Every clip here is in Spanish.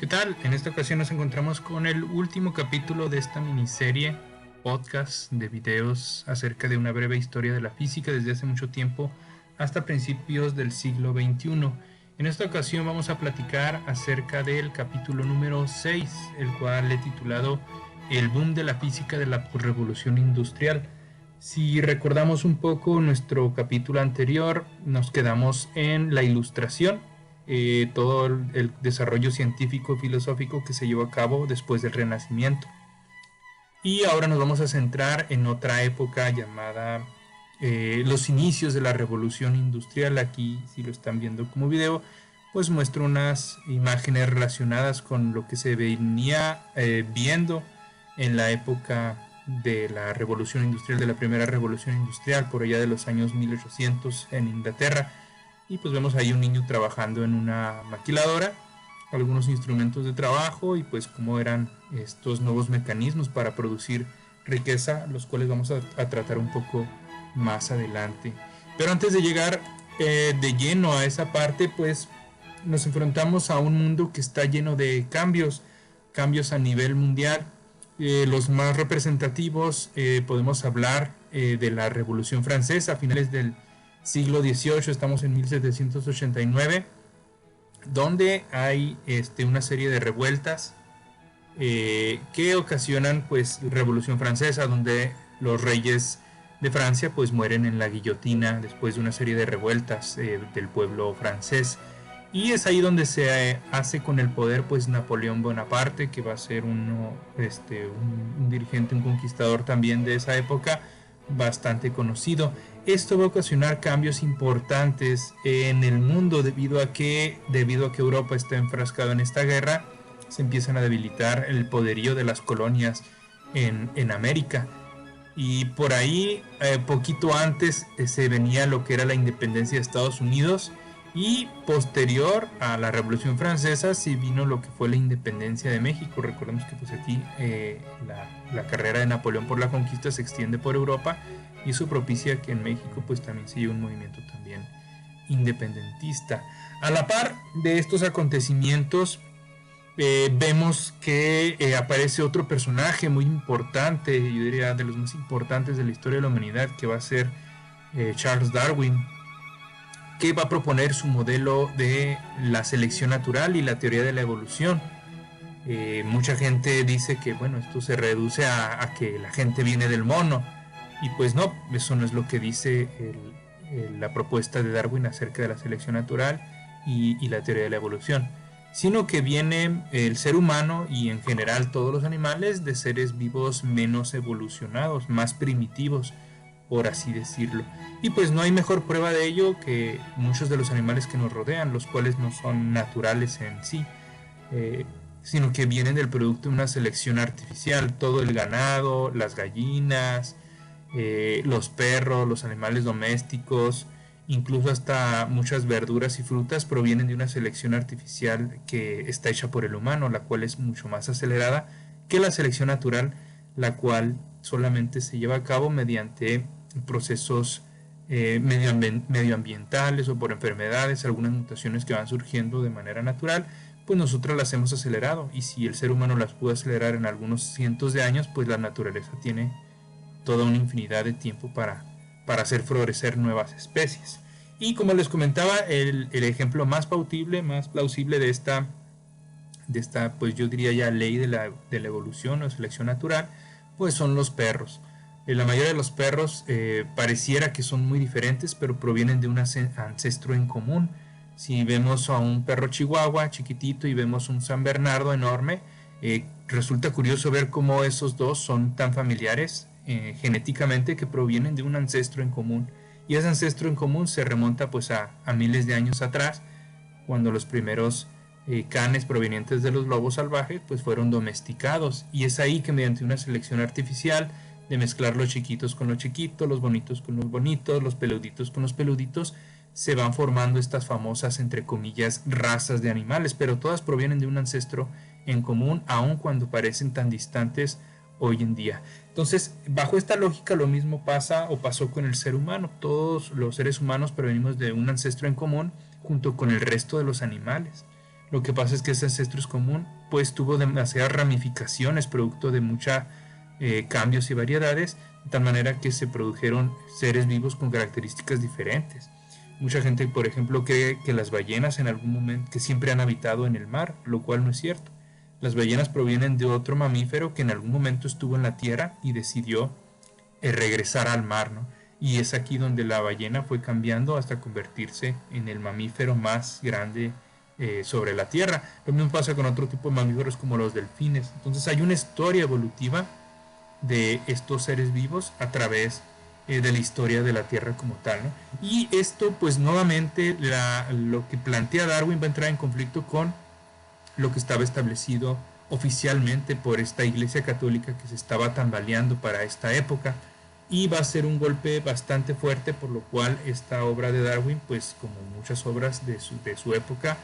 tal? En esta ocasión nos encontramos con el último capítulo de esta miniserie podcast de videos acerca de una breve historia de la física desde hace mucho tiempo hasta principios del siglo XXI. En esta ocasión vamos a platicar acerca del capítulo número 6, el cual he titulado El boom de la física de la revolución industrial. Si recordamos un poco nuestro capítulo anterior, nos quedamos en la ilustración, todo el desarrollo científico y filosófico que se llevó a cabo después del Renacimiento. Y ahora nos vamos a centrar en otra época llamada los inicios de la revolución industrial. Aquí, si lo están viendo como video, pues muestro unas imágenes relacionadas con lo que se venía viendo en la época de la revolución industrial, de la primera revolución industrial, por allá de los años 1800 en Inglaterra. Y pues vemos ahí un niño trabajando en una maquiladora, algunos instrumentos de trabajo y pues cómo eran estos nuevos mecanismos para producir riqueza, los cuales vamos a tratar un poco más adelante. Pero antes de llegar de lleno a esa parte, pues nos enfrentamos a un mundo que está lleno de cambios a nivel mundial. Los más representativos podemos hablar de la Revolución Francesa a finales del siglo XVIII, estamos en 1789, donde hay una serie de revueltas que ocasionan pues Revolución Francesa, donde los reyes de Francia pues mueren en la guillotina después de una serie de revueltas del pueblo francés. Y es ahí donde se hace con el poder pues Napoleón Bonaparte, que va a ser un dirigente, un conquistador también de esa época, bastante conocido. Esto va a ocasionar cambios importantes en el mundo debido a que Europa está enfrascada en esta guerra. Se empiezan a debilitar el poderío de las colonias en América. Y por ahí, poquito antes, se venía lo que era la independencia de Estados Unidos. Y posterior a la Revolución Francesa sí vino lo que fue la independencia de México. Recordemos que pues aquí la carrera de Napoleón por la conquista se extiende por Europa y eso propicia que en México pues también se lleve un movimiento también independentista. A la par de estos acontecimientos vemos que aparece otro personaje muy importante, yo diría de los más importantes de la historia de la humanidad, que va a ser Charles Darwin, que va a proponer su modelo de la selección natural y la teoría de la evolución. Mucha gente dice que bueno, esto se reduce a que la gente viene del mono, y pues no, eso no es lo que dice la propuesta de Darwin acerca de la selección natural y la teoría de la evolución, sino que viene el ser humano y en general todos los animales de seres vivos menos evolucionados, más primitivos, por así decirlo. Y pues no hay mejor prueba de ello que muchos de los animales que nos rodean, los cuales no son naturales en sí, sino que vienen del producto de una selección artificial. Todo el ganado, las gallinas, los perros, los animales domésticos, incluso hasta muchas verduras y frutas provienen de una selección artificial que está hecha por el humano, la cual es mucho más acelerada que la selección natural, la cual solamente se lleva a cabo mediante procesos medioambientales o por enfermedades, algunas mutaciones que van surgiendo de manera natural, pues nosotros las hemos acelerado, y si el ser humano las pudo acelerar en algunos cientos de años, pues la naturaleza tiene toda una infinidad de tiempo para hacer florecer nuevas especies. Y como les comentaba, el ejemplo más plausible de esta pues yo diría ya ley de la evolución o selección natural, pues son los perros. La mayoría de los perros pareciera que son muy diferentes, pero provienen de un ancestro en común. Si vemos a un perro chihuahua chiquitito y vemos un San Bernardo enorme, resulta curioso ver cómo esos dos son tan familiares genéticamente, que provienen de un ancestro en común. Y ese ancestro en común se remonta pues a miles de años atrás, cuando los primeros canes provenientes de los lobos salvajes pues fueron domesticados, y es ahí que mediante una selección artificial de mezclar los chiquitos con los chiquitos, los bonitos con los bonitos, los peluditos con los peluditos, se van formando estas famosas, entre comillas, razas de animales, pero todas provienen de un ancestro en común, aun cuando parecen tan distantes hoy en día. Entonces, bajo esta lógica, lo mismo pasa o pasó con el ser humano. Todos los seres humanos provenimos de un ancestro en común junto con el resto de los animales. Lo que pasa es que ese ancestro común pues tuvo demasiadas ramificaciones producto de muchos cambios y variedades, de tal manera que se produjeron seres vivos con características diferentes. Mucha gente, por ejemplo, cree que las ballenas en algún momento que siempre han habitado en el mar, lo cual no es cierto. Las ballenas provienen de otro mamífero que en algún momento estuvo en la tierra y decidió regresar al mar, ¿no? Y es aquí donde la ballena fue cambiando hasta convertirse en el mamífero más grande sobre la tierra. Lo mismo pasa con otro tipo de mamíferos como los delfines. Entonces hay una historia evolutiva de estos seres vivos a través de la historia de la Tierra como tal, ¿no? Y esto pues nuevamente lo que plantea Darwin va a entrar en conflicto con lo que estaba establecido oficialmente por esta Iglesia Católica que se estaba tambaleando para esta época, y va a ser un golpe bastante fuerte, por lo cual esta obra de Darwin, pues como muchas obras de su época,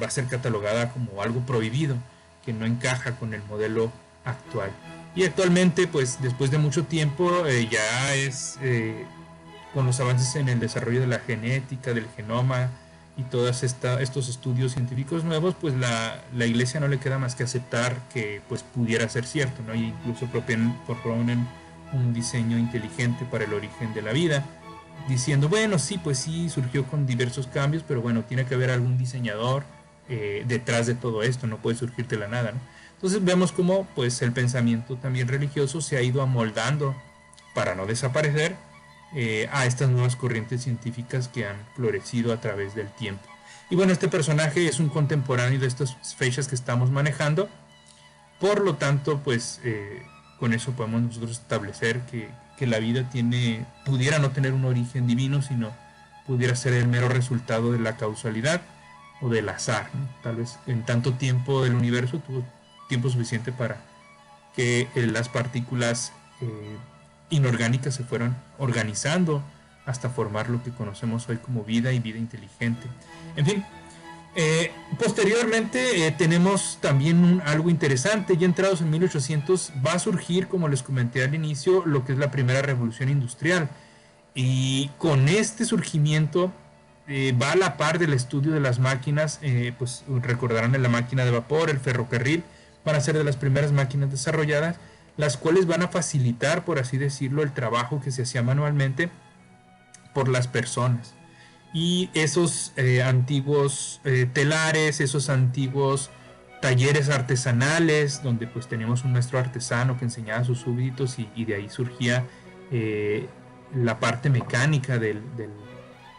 va a ser catalogada como algo prohibido, que no encaja con el modelo actual. Y actualmente, pues después de mucho tiempo, ya es con los avances en el desarrollo de la genética, del genoma y todos estos estudios científicos nuevos, pues la iglesia no le queda más que aceptar que pues pudiera ser cierto, ¿no? Y incluso proponen un diseño inteligente para el origen de la vida, diciendo, bueno, sí, pues sí, surgió con diversos cambios, pero bueno, tiene que haber algún diseñador detrás de todo esto, no puede surgir de la nada, ¿no? Entonces vemos cómo pues el pensamiento también religioso se ha ido amoldando para no desaparecer a estas nuevas corrientes científicas que han florecido a través del tiempo. Y bueno, este personaje es un contemporáneo de estas fechas que estamos manejando, por lo tanto pues con eso podemos nosotros establecer que la vida pudiera no tener un origen divino, sino pudiera ser el mero resultado de la causalidad o del azar, ¿no? Tal vez en tanto tiempo del universo tuvo tiempo suficiente para que las partículas inorgánicas se fueron organizando hasta formar lo que conocemos hoy como vida y vida inteligente. En fin, posteriormente tenemos también algo interesante. Ya entrados en 1800 va a surgir, como les comenté al inicio, lo que es la primera revolución industrial, y con este surgimiento va a la par del estudio de las máquinas. Pues recordarán la máquina de vapor, el ferrocarril, van a ser de las primeras máquinas desarrolladas, las cuales van a facilitar, por así decirlo, el trabajo que se hacía manualmente por las personas. Y esos antiguos telares, esos antiguos talleres artesanales, donde pues teníamos un maestro artesano que enseñaba a sus súbditos, y de ahí surgía la parte mecánica del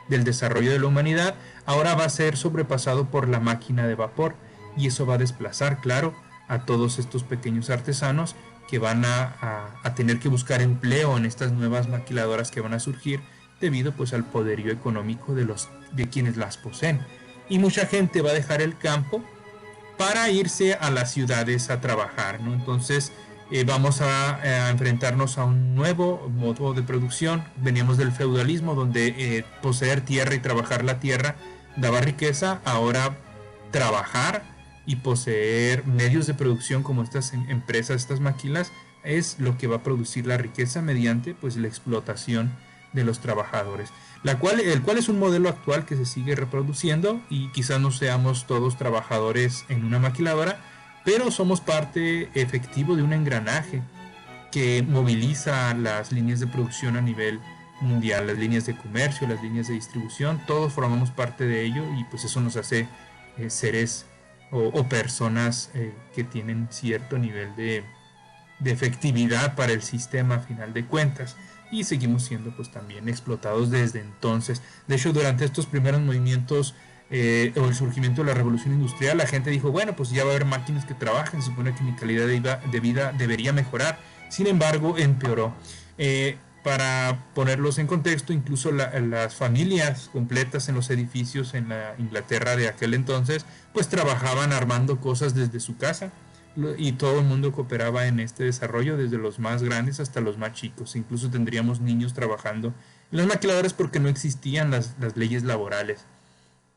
desarrollo de la humanidad, ahora va a ser sobrepasado por la máquina de vapor, y eso va a desplazar, claro, a todos estos pequeños artesanos que van a tener que buscar empleo en estas nuevas maquiladoras que van a surgir debido pues al poderío económico de quienes las poseen. Y mucha gente va a dejar el campo para irse a las ciudades a trabajar, ¿no? Entonces vamos a enfrentarnos a un nuevo modo de producción. Veníamos del feudalismo, donde poseer tierra y trabajar la tierra daba riqueza. Ahora trabajar y poseer medios de producción como estas empresas, estas maquilas, es lo que va a producir la riqueza mediante pues la explotación de los trabajadores, el cual es un modelo actual que se sigue reproduciendo, y quizás no seamos todos trabajadores en una maquiladora, pero somos parte efectivo de un engranaje que moviliza las líneas de producción a nivel mundial, las líneas de comercio, las líneas de distribución, todos formamos parte de ello, y pues eso nos hace seres o personas que tienen cierto nivel de efectividad para el sistema a final de cuentas, y seguimos siendo pues también explotados desde entonces. De hecho, durante estos primeros movimientos o el surgimiento de la revolución industrial, la gente dijo, bueno, pues ya va a haber máquinas que trabajen, se supone que mi calidad de vida debería mejorar. Sin embargo, empeoró. Para ponerlos en contexto, incluso las familias completas en los edificios en la Inglaterra de aquel entonces pues trabajaban armando cosas desde su casa, y todo el mundo cooperaba en este desarrollo, desde los más grandes hasta los más chicos. Incluso tendríamos niños trabajando en las maquiladoras porque no existían las leyes laborales,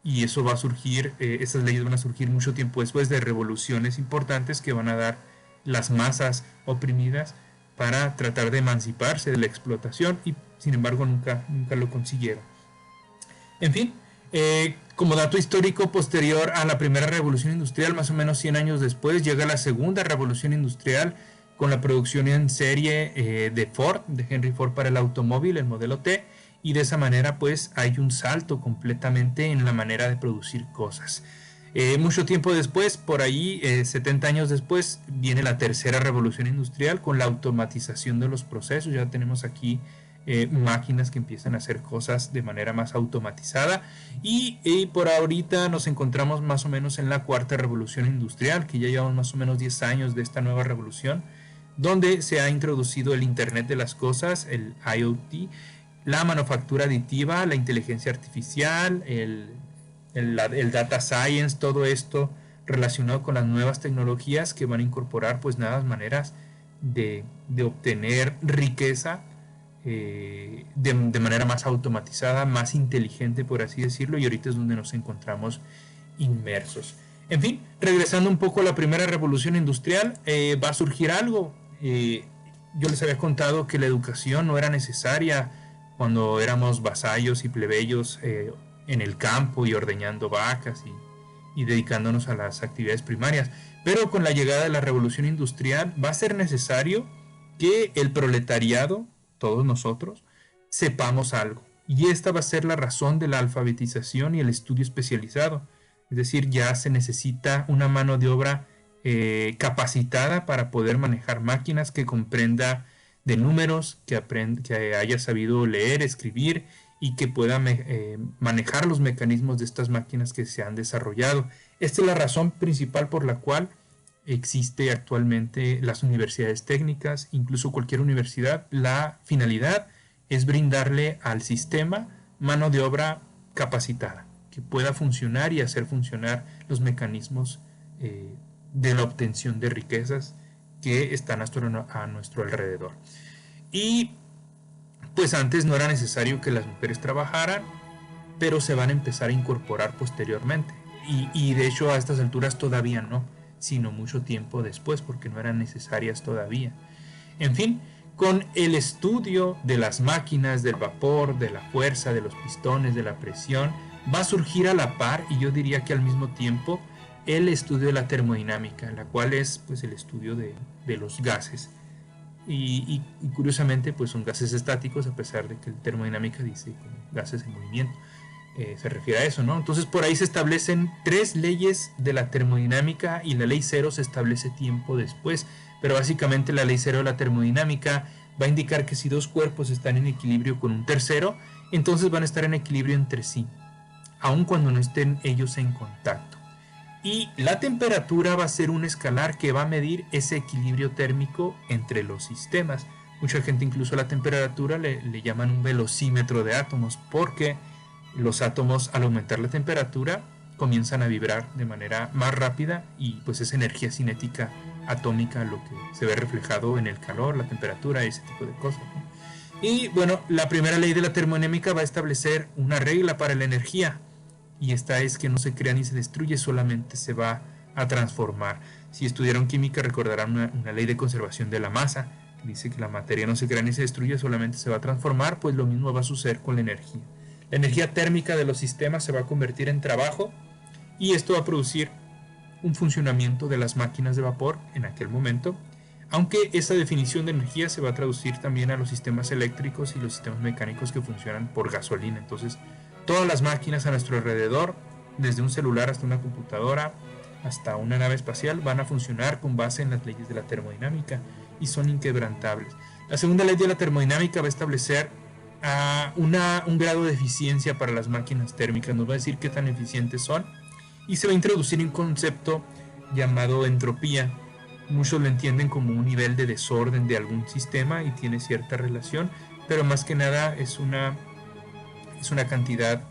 y eso va a surgir, esas leyes van a surgir mucho tiempo después de revoluciones importantes que van a dar las masas oprimidas para tratar de emanciparse de la explotación, y sin embargo nunca lo consiguieron. En fin, Como dato histórico, posterior a la primera revolución industrial, más o menos 100 años después, llega la segunda revolución industrial con la producción en serie de Ford, de Henry Ford para el automóvil, el modelo T, y de esa manera pues hay un salto completamente en la manera de producir cosas. Mucho tiempo después, por ahí 70 años después, viene la tercera revolución industrial con la automatización de los procesos. Ya tenemos aquí máquinas que empiezan a hacer cosas de manera más automatizada y por ahorita nos encontramos más o menos en la cuarta revolución industrial, que ya llevamos más o menos 10 años de esta nueva revolución, donde se ha introducido el Internet de las Cosas, el IoT, la manufactura aditiva, la inteligencia artificial, el data science, todo esto relacionado con las nuevas tecnologías que van a incorporar pues nuevas maneras de obtener riqueza de manera más automatizada, más inteligente, por así decirlo, y ahorita es donde nos encontramos inmersos. En fin, regresando un poco a la primera revolución industrial, va a surgir algo. Yo les había contado que la educación no era necesaria cuando éramos vasallos y plebeyos en el campo y ordeñando vacas y dedicándonos a las actividades primarias. Pero con la llegada de la revolución industrial va a ser necesario que el proletariado, todos nosotros, sepamos algo. Y esta va a ser la razón de la alfabetización y el estudio especializado. Es decir, ya se necesita una mano de obra capacitada para poder manejar máquinas, que comprenda de números, que haya sabido leer, escribir y que pueda manejar los mecanismos de estas máquinas que se han desarrollado. Esta es la razón principal por la cual existe actualmente las universidades técnicas, incluso cualquier universidad. La finalidad es brindarle al sistema mano de obra capacitada, que pueda funcionar y hacer funcionar los mecanismos de la obtención de riquezas que están a nuestro alrededor. Y pues antes no era necesario que las mujeres trabajaran, pero se van a empezar a incorporar posteriormente. Y de hecho a estas alturas todavía no, sino mucho tiempo después, porque no eran necesarias todavía. En fin, con el estudio de las máquinas, del vapor, de la fuerza, de los pistones, de la presión, va a surgir a la par, y yo diría que al mismo tiempo, el estudio de la termodinámica, la cual es pues el estudio de los gases. Y curiosamente pues son gases estáticos, a pesar de que la termodinámica dice como gases en movimiento. Se refiere a eso, ¿no? Entonces por ahí se establecen 3 leyes de la termodinámica, y la ley 0 se establece tiempo después, pero básicamente la ley 0 de la termodinámica va a indicar que si 2 cuerpos están en equilibrio con un tercero, entonces van a estar en equilibrio entre sí, aun cuando no estén ellos en contacto. Y la temperatura va a ser un escalar que va a medir ese equilibrio térmico entre los sistemas. Mucha gente incluso a la temperatura le llaman un velocímetro de átomos, porque los átomos al aumentar la temperatura comienzan a vibrar de manera más rápida, y pues es energía cinética atómica lo que se ve reflejado en el calor, la temperatura, ese tipo de cosas, ¿no? Y bueno, la primera ley de la termodinámica va a establecer una regla para la energía, y esta es que no se crea ni se destruye, solamente se va a transformar. Si estudiaron química recordarán una ley de conservación de la masa, que dice que la materia no se crea ni se destruye, solamente se va a transformar. Pues lo mismo va a suceder con la energía. La energía térmica de los sistemas se va a convertir en trabajo, y esto va a producir un funcionamiento de las máquinas de vapor en aquel momento, aunque esa definición de energía se va a traducir también a los sistemas eléctricos y los sistemas mecánicos que funcionan por gasolina. Entonces todas las máquinas a nuestro alrededor, desde un celular hasta una computadora, hasta una nave espacial, van a funcionar con base en las leyes de la termodinámica y son inquebrantables. La segunda ley de la termodinámica va a establecer un grado de eficiencia para las máquinas térmicas. Nos va a decir qué tan eficientes son, y se va a introducir un concepto llamado entropía. Muchos lo entienden como un nivel de desorden de algún sistema y tiene cierta relación, pero más que nada es una cantidad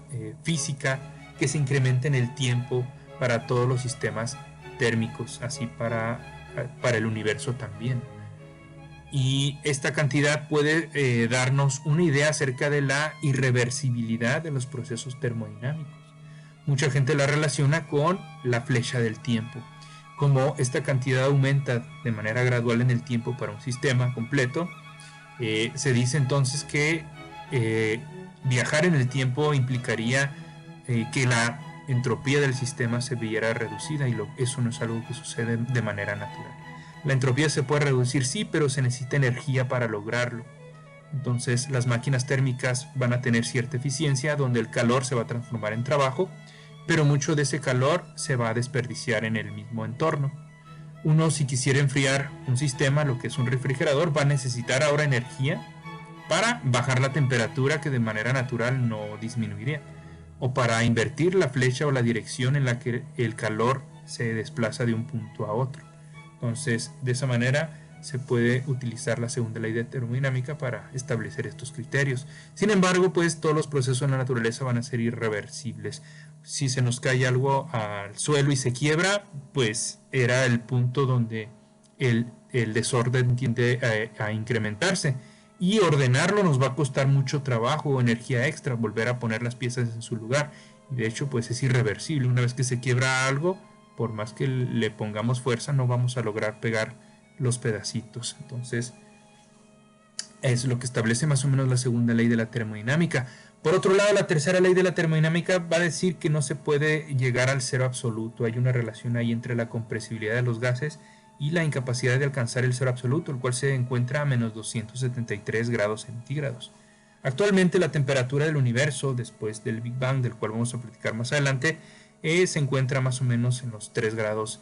física que se incrementa en el tiempo para todos los sistemas térmicos, así para el universo también. Y esta cantidad puede darnos una idea acerca de la irreversibilidad de los procesos termodinámicos. Mucha gente la relaciona con la flecha del tiempo. Como esta cantidad aumenta de manera gradual en el tiempo para un sistema completo, se dice entonces que viajar en el tiempo implicaría que la entropía del sistema se viera reducida, y eso no es algo que sucede de manera natural. La entropía se puede reducir, sí, pero se necesita energía para lograrlo. Entonces las máquinas térmicas van a tener cierta eficiencia, donde el calor se va a transformar en trabajo, pero mucho de ese calor se va a desperdiciar en el mismo entorno. Uno, si quisiera enfriar un sistema, lo que es un refrigerador, va a necesitar ahora energía para bajar la temperatura, que de manera natural no disminuiría, o para invertir la flecha o la dirección en la que el calor se desplaza de un punto a otro. Entonces, de esa manera se puede utilizar la segunda ley de termodinámica para establecer estos criterios. Sin embargo, pues todos los procesos en la naturaleza van a ser irreversibles. Si se nos cae algo al suelo y se quiebra, pues era el punto donde el desorden tiende a incrementarse, y ordenarlo nos va a costar mucho trabajo o energía extra, volver a poner las piezas en su lugar, y de hecho pues es irreversible. Una vez que se quiebra algo, por más que le pongamos fuerza, no vamos a lograr pegar los pedacitos. Entonces es lo que establece más o menos la segunda ley de la termodinámica. Por otro lado, la tercera ley de la termodinámica va a decir que no se puede llegar al cero absoluto. Hay una relación ahí entre la compresibilidad de los gases y la incapacidad de alcanzar el cero absoluto, el cual se encuentra a menos 273 grados centígrados. Actualmente la temperatura del universo, después del Big Bang, del cual vamos a platicar más adelante, se encuentra más o menos en los 3 grados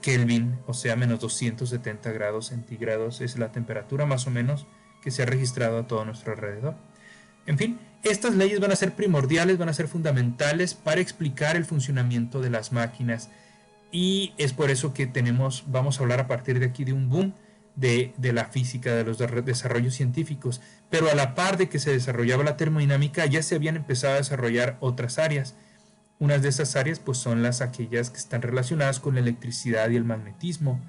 Kelvin, o sea, menos 270 grados centígrados es la temperatura más o menos que se ha registrado a todo nuestro alrededor. En fin, estas leyes van a ser primordiales, van a ser fundamentales para explicar el funcionamiento de las máquinas, y es por eso que vamos a hablar a partir de aquí de un boom de la física, de los desarrollos científicos. Pero a la par de que se desarrollaba la termodinámica, ya se habían empezado a desarrollar otras áreas. Unas de esas áreas pues son aquellas que están relacionadas con la electricidad y el magnetismo.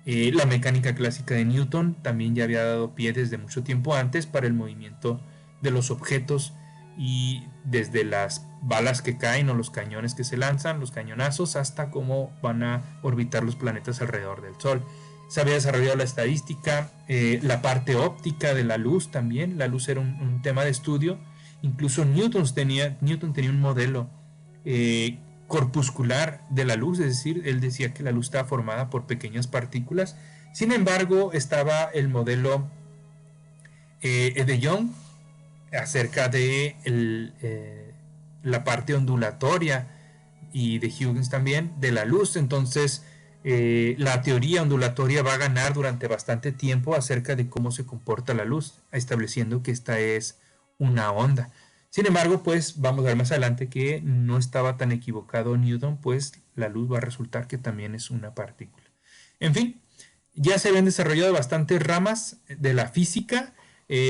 La mecánica clásica de Newton también ya había dado pie desde mucho tiempo antes para el movimiento de los objetos, y desde las balas que caen o los cañones que se lanzan, los cañonazos, hasta cómo van a orbitar los planetas alrededor del Sol. Se había desarrollado la estadística, la parte óptica de la luz también. La luz era un tema de estudio. Incluso Newton tenía un modelo corpuscular de la luz, es decir, él decía que la luz estaba formada por pequeñas partículas. Sin embargo, estaba el modelo de Young acerca de la parte ondulatoria, y de Huygens también, de la luz. Entonces la teoría ondulatoria va a ganar durante bastante tiempo acerca de cómo se comporta la luz, estableciendo que esta es una onda. Sin embargo, pues vamos a ver más adelante que no estaba tan equivocado Newton, pues la luz va a resultar que también es una partícula. En fin, ya se habían desarrollado bastantes ramas de la física.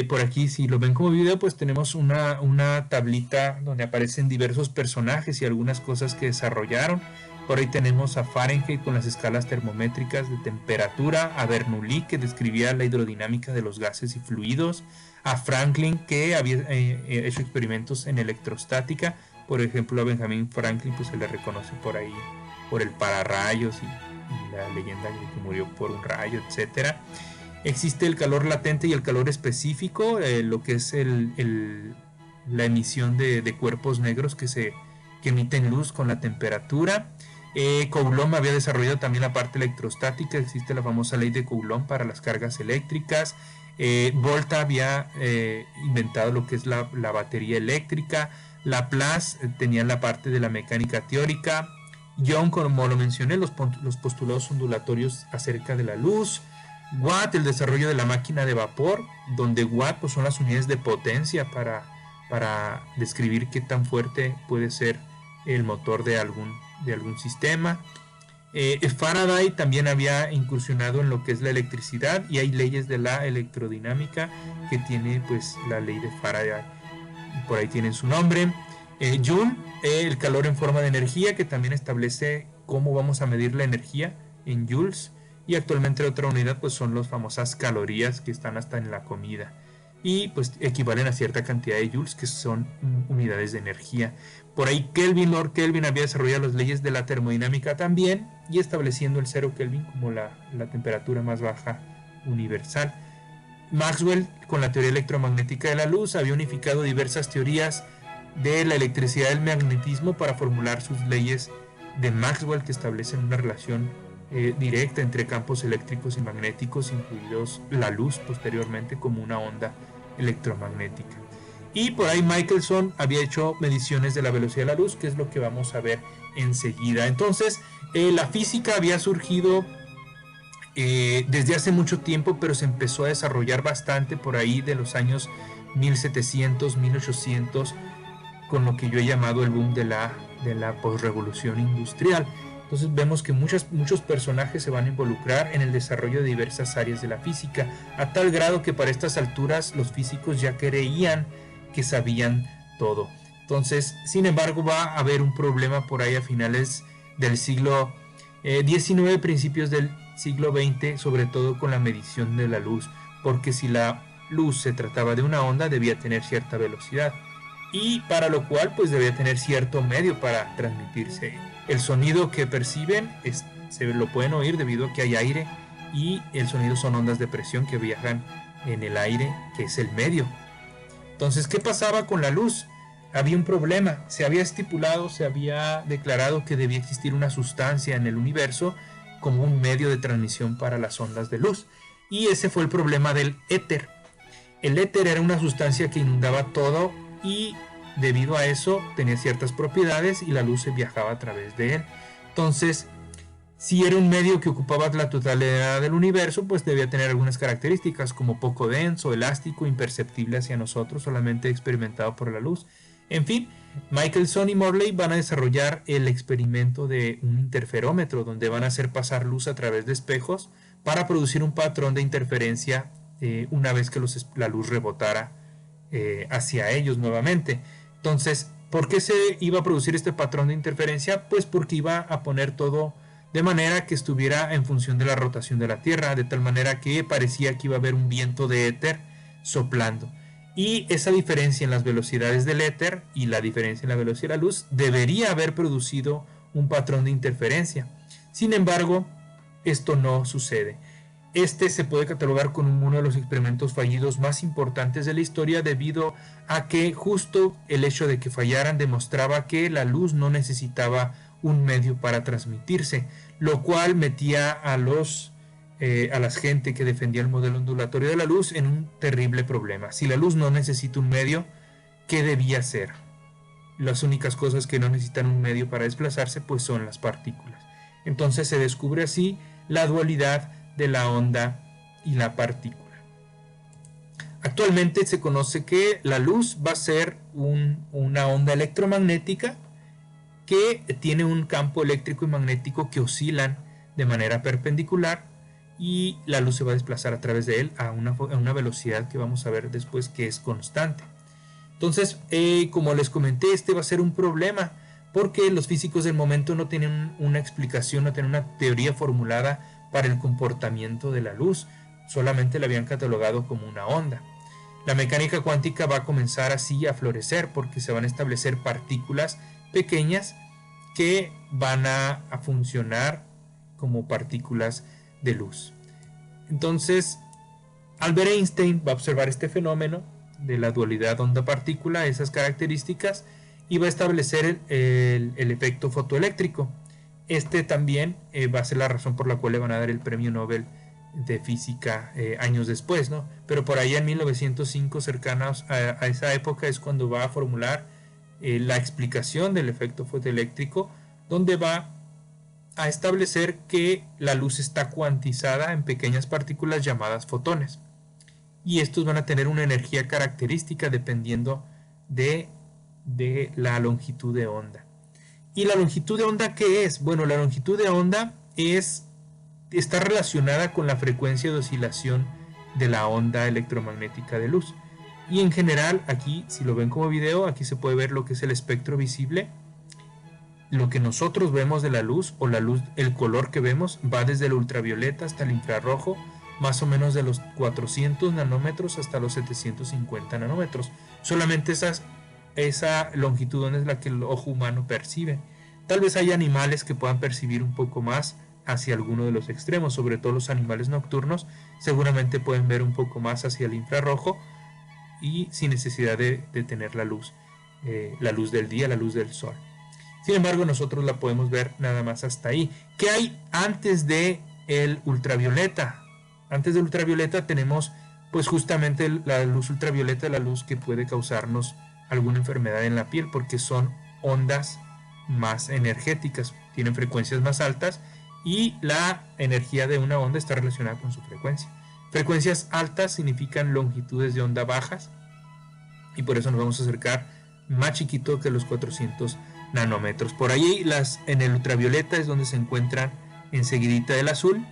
Por aquí, si lo ven como video, pues tenemos una tablita donde aparecen diversos personajes y algunas cosas que desarrollaron. Por ahí tenemos a Fahrenheit con las escalas termométricas de temperatura, a Bernoulli, que describía la hidrodinámica de los gases y fluidos, a Franklin, que había hecho experimentos en electrostática. Por ejemplo, a Benjamin Franklin pues se le reconoce por ahí por el pararrayos y la leyenda de que murió por un rayo, etcétera. Existe el calor latente y el calor específico, lo que es la emisión de cuerpos negros que emiten luz con la temperatura. Coulomb había desarrollado también la parte electrostática. Existe la famosa ley de Coulomb para las cargas eléctricas. Volta había inventado lo que es la batería eléctrica. Laplace tenía la parte de la mecánica teórica. Young, como lo mencioné, los postulados ondulatorios acerca de la luz. Watt, el desarrollo de la máquina de vapor, donde Watt pues, son las unidades de potencia para describir qué tan fuerte puede ser el motor de algún sistema. Faraday también había incursionado en lo que es la electricidad, y hay leyes de la electrodinámica que tiene pues la ley de Faraday, por ahí tienen su nombre. Joule, el calor en forma de energía, que también establece cómo vamos a medir la energía en joules. Y actualmente otra unidad pues son las famosas calorías, que están hasta en la comida, y pues equivalen a cierta cantidad de joules, que son unidades de energía. Por ahí Lord Kelvin había desarrollado las leyes de la termodinámica también, y estableciendo el 0 Kelvin como la temperatura más baja universal. Maxwell, con la teoría electromagnética de la luz, había unificado diversas teorías de la electricidad y el magnetismo para formular sus leyes de Maxwell, que establecen una relación directa entre campos eléctricos y magnéticos, incluidos la luz posteriormente como una onda electromagnética. Y por ahí Michelson había hecho mediciones de la velocidad de la luz, que es lo que vamos a ver enseguida. Entonces, la física había surgido desde hace mucho tiempo, pero se empezó a desarrollar bastante por ahí de los años 1700, 1800, con lo que yo he llamado el boom de la posrevolución industrial. Entonces vemos que muchos personajes se van a involucrar en el desarrollo de diversas áreas de la física, a tal grado que para estas alturas los físicos ya creían que sabían todo. Entonces, sin embargo, va a haber un problema por ahí a finales del siglo XIX, principios del siglo XX, sobre todo con la medición de la luz, porque si la luz se trataba de una onda, debía tener cierta velocidad, y para lo cual pues debía tener cierto medio para transmitirse. El sonido que perciben se lo pueden oír debido a que hay aire, y el sonido son ondas de presión que viajan en el aire, que es el medio. Entonces, ¿qué pasaba con la luz? Había un problema. Se había estipulado, se había declarado que debía existir una sustancia en el universo como un medio de transmisión para las ondas de luz, y ese fue el problema del éter. El éter era una sustancia que inundaba todo, y debido a eso tenía ciertas propiedades y la luz se viajaba a través de él. Entonces, si era un medio que ocupaba la totalidad del universo, pues debía tener algunas características, como poco denso, elástico, imperceptible hacia nosotros, solamente experimentado por la luz. En fin, Michelson y Morley van a desarrollar el experimento de un interferómetro, donde van a hacer pasar luz a través de espejos para producir un patrón de interferencia una vez que la luz rebotara hacia ellos nuevamente. Entonces, ¿por qué se iba a producir este patrón de interferencia? Pues porque iba a poner todo de manera que estuviera en función de la rotación de la Tierra, de tal manera que parecía que iba a haber un viento de éter soplando. Y esa diferencia en las velocidades del éter y la diferencia en la velocidad de la luz debería haber producido un patrón de interferencia. Sin embargo, esto no sucede. Este se puede catalogar como uno de los experimentos fallidos más importantes de la historia, debido a que justo el hecho de que fallaran demostraba que la luz no necesitaba un medio para transmitirse, lo cual metía a la gente que defendía el modelo ondulatorio de la luz en un terrible problema. Si la luz no necesita un medio, ¿qué debía ser? Las únicas cosas que no necesitan un medio para desplazarse pues son las partículas. Entonces se descubre así la dualidad de la onda y la partícula. Actualmente se conoce que la luz va a ser una onda electromagnética que tiene un campo eléctrico y magnético que oscilan de manera perpendicular, y la luz se va a desplazar a través de él a una velocidad que vamos a ver después que es constante. Entonces, como les comenté, este va a ser un problema porque los físicos del momento no tienen una explicación, no tienen una teoría formulada para el comportamiento de la luz, solamente la habían catalogado como una onda. La mecánica cuántica va a comenzar así a florecer porque se van a establecer partículas pequeñas que van a funcionar como partículas de luz. Entonces, Albert Einstein va a observar este fenómeno de la dualidad onda-partícula, esas características, y va a establecer el efecto fotoeléctrico. Este también va a ser la razón por la cual le van a dar el premio Nobel de física años después, ¿no? Pero por ahí en 1905, cercanos a esa época, es cuando va a formular la explicación del efecto fotoeléctrico, donde va a establecer que la luz está cuantizada en pequeñas partículas llamadas fotones, y estos van a tener una energía característica dependiendo de la longitud de onda. ¿Y la longitud de onda qué es? Bueno, la longitud de onda está relacionada con la frecuencia de oscilación de la onda electromagnética de luz. Y en general, aquí, si lo ven como video, aquí se puede ver lo que es el espectro visible. Lo que nosotros vemos de la luz, o la luz, el color que vemos, va desde el ultravioleta hasta el infrarrojo, más o menos de los 400 nanómetros hasta los 750 nanómetros. Solamente esa longitud es la que el ojo humano percibe. Tal vez haya animales que puedan percibir un poco más hacia alguno de los extremos, sobre todo los animales nocturnos, seguramente pueden ver un poco más hacia el infrarrojo y sin necesidad de tener la luz. la luz del día, la luz del sol. Sin embargo, nosotros la podemos ver nada más hasta ahí. ¿Qué hay antes de el ultravioleta? Antes del ultravioleta tenemos pues justamente la luz ultravioleta, la luz que puede causarnos alguna enfermedad en la piel, porque son ondas más energéticas, tienen frecuencias más altas y la energía de una onda está relacionada con su frecuencia. Frecuencias altas significan longitudes de onda bajas y por eso nos vamos a acercar más chiquito que los 400 nanómetros. Por ahí en el ultravioleta es donde se encuentran enseguidita el azul.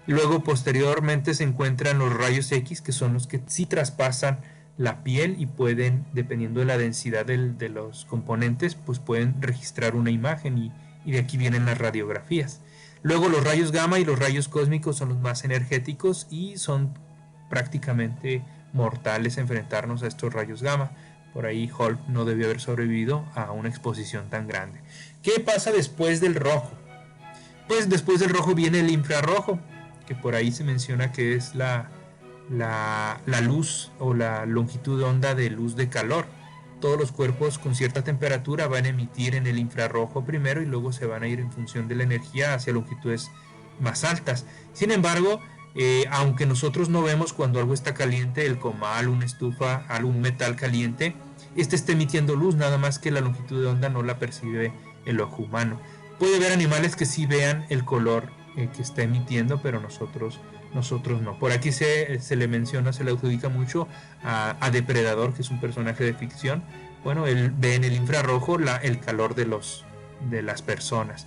Luego posteriormente se encuentran los rayos X, que son los que sí traspasan la piel y pueden, dependiendo de la densidad de los componentes, pues pueden registrar una imagen y de aquí vienen las radiografías. Luego los rayos gamma y los rayos cósmicos son los más energéticos y son prácticamente mortales enfrentarnos a estos rayos gamma. Por ahí Hulk no debió haber sobrevivido a una exposición tan grande. ¿Qué pasa después del rojo? Pues después del rojo viene el infrarrojo, que por ahí se menciona que es la luz o la longitud de onda de luz de calor. Todos los cuerpos con cierta temperatura van a emitir en el infrarrojo primero y luego se van a ir en función de la energía hacia longitudes más altas. Sin embargo, aunque nosotros no vemos cuando algo está caliente, el comal, una estufa, algún metal caliente, este está emitiendo luz, nada más que la longitud de onda no la percibe el ojo humano. Puede haber animales que sí vean el color que está emitiendo, pero nosotros no. Por aquí se le menciona, se le adjudica mucho a Depredador, que es un personaje de ficción. Bueno, él ve en el infrarrojo el calor de las personas.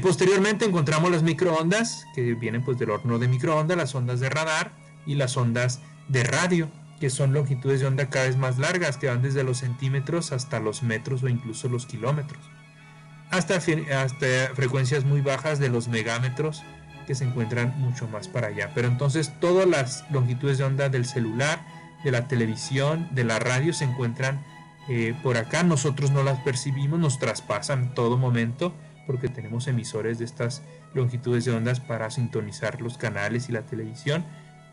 Posteriormente encontramos las microondas, que vienen pues del horno de microondas, las ondas de radar y las ondas de radio, que son longitudes de onda cada vez más largas, que van desde los centímetros hasta los metros o incluso los kilómetros, hasta frecuencias muy bajas de los megámetros, que se encuentran mucho más para allá. Pero entonces todas las longitudes de onda del celular, de la televisión, de la radio se encuentran por acá. Nosotros no las percibimos, nos traspasan en todo momento, porque tenemos emisores de estas longitudes de ondas para sintonizar los canales y la televisión,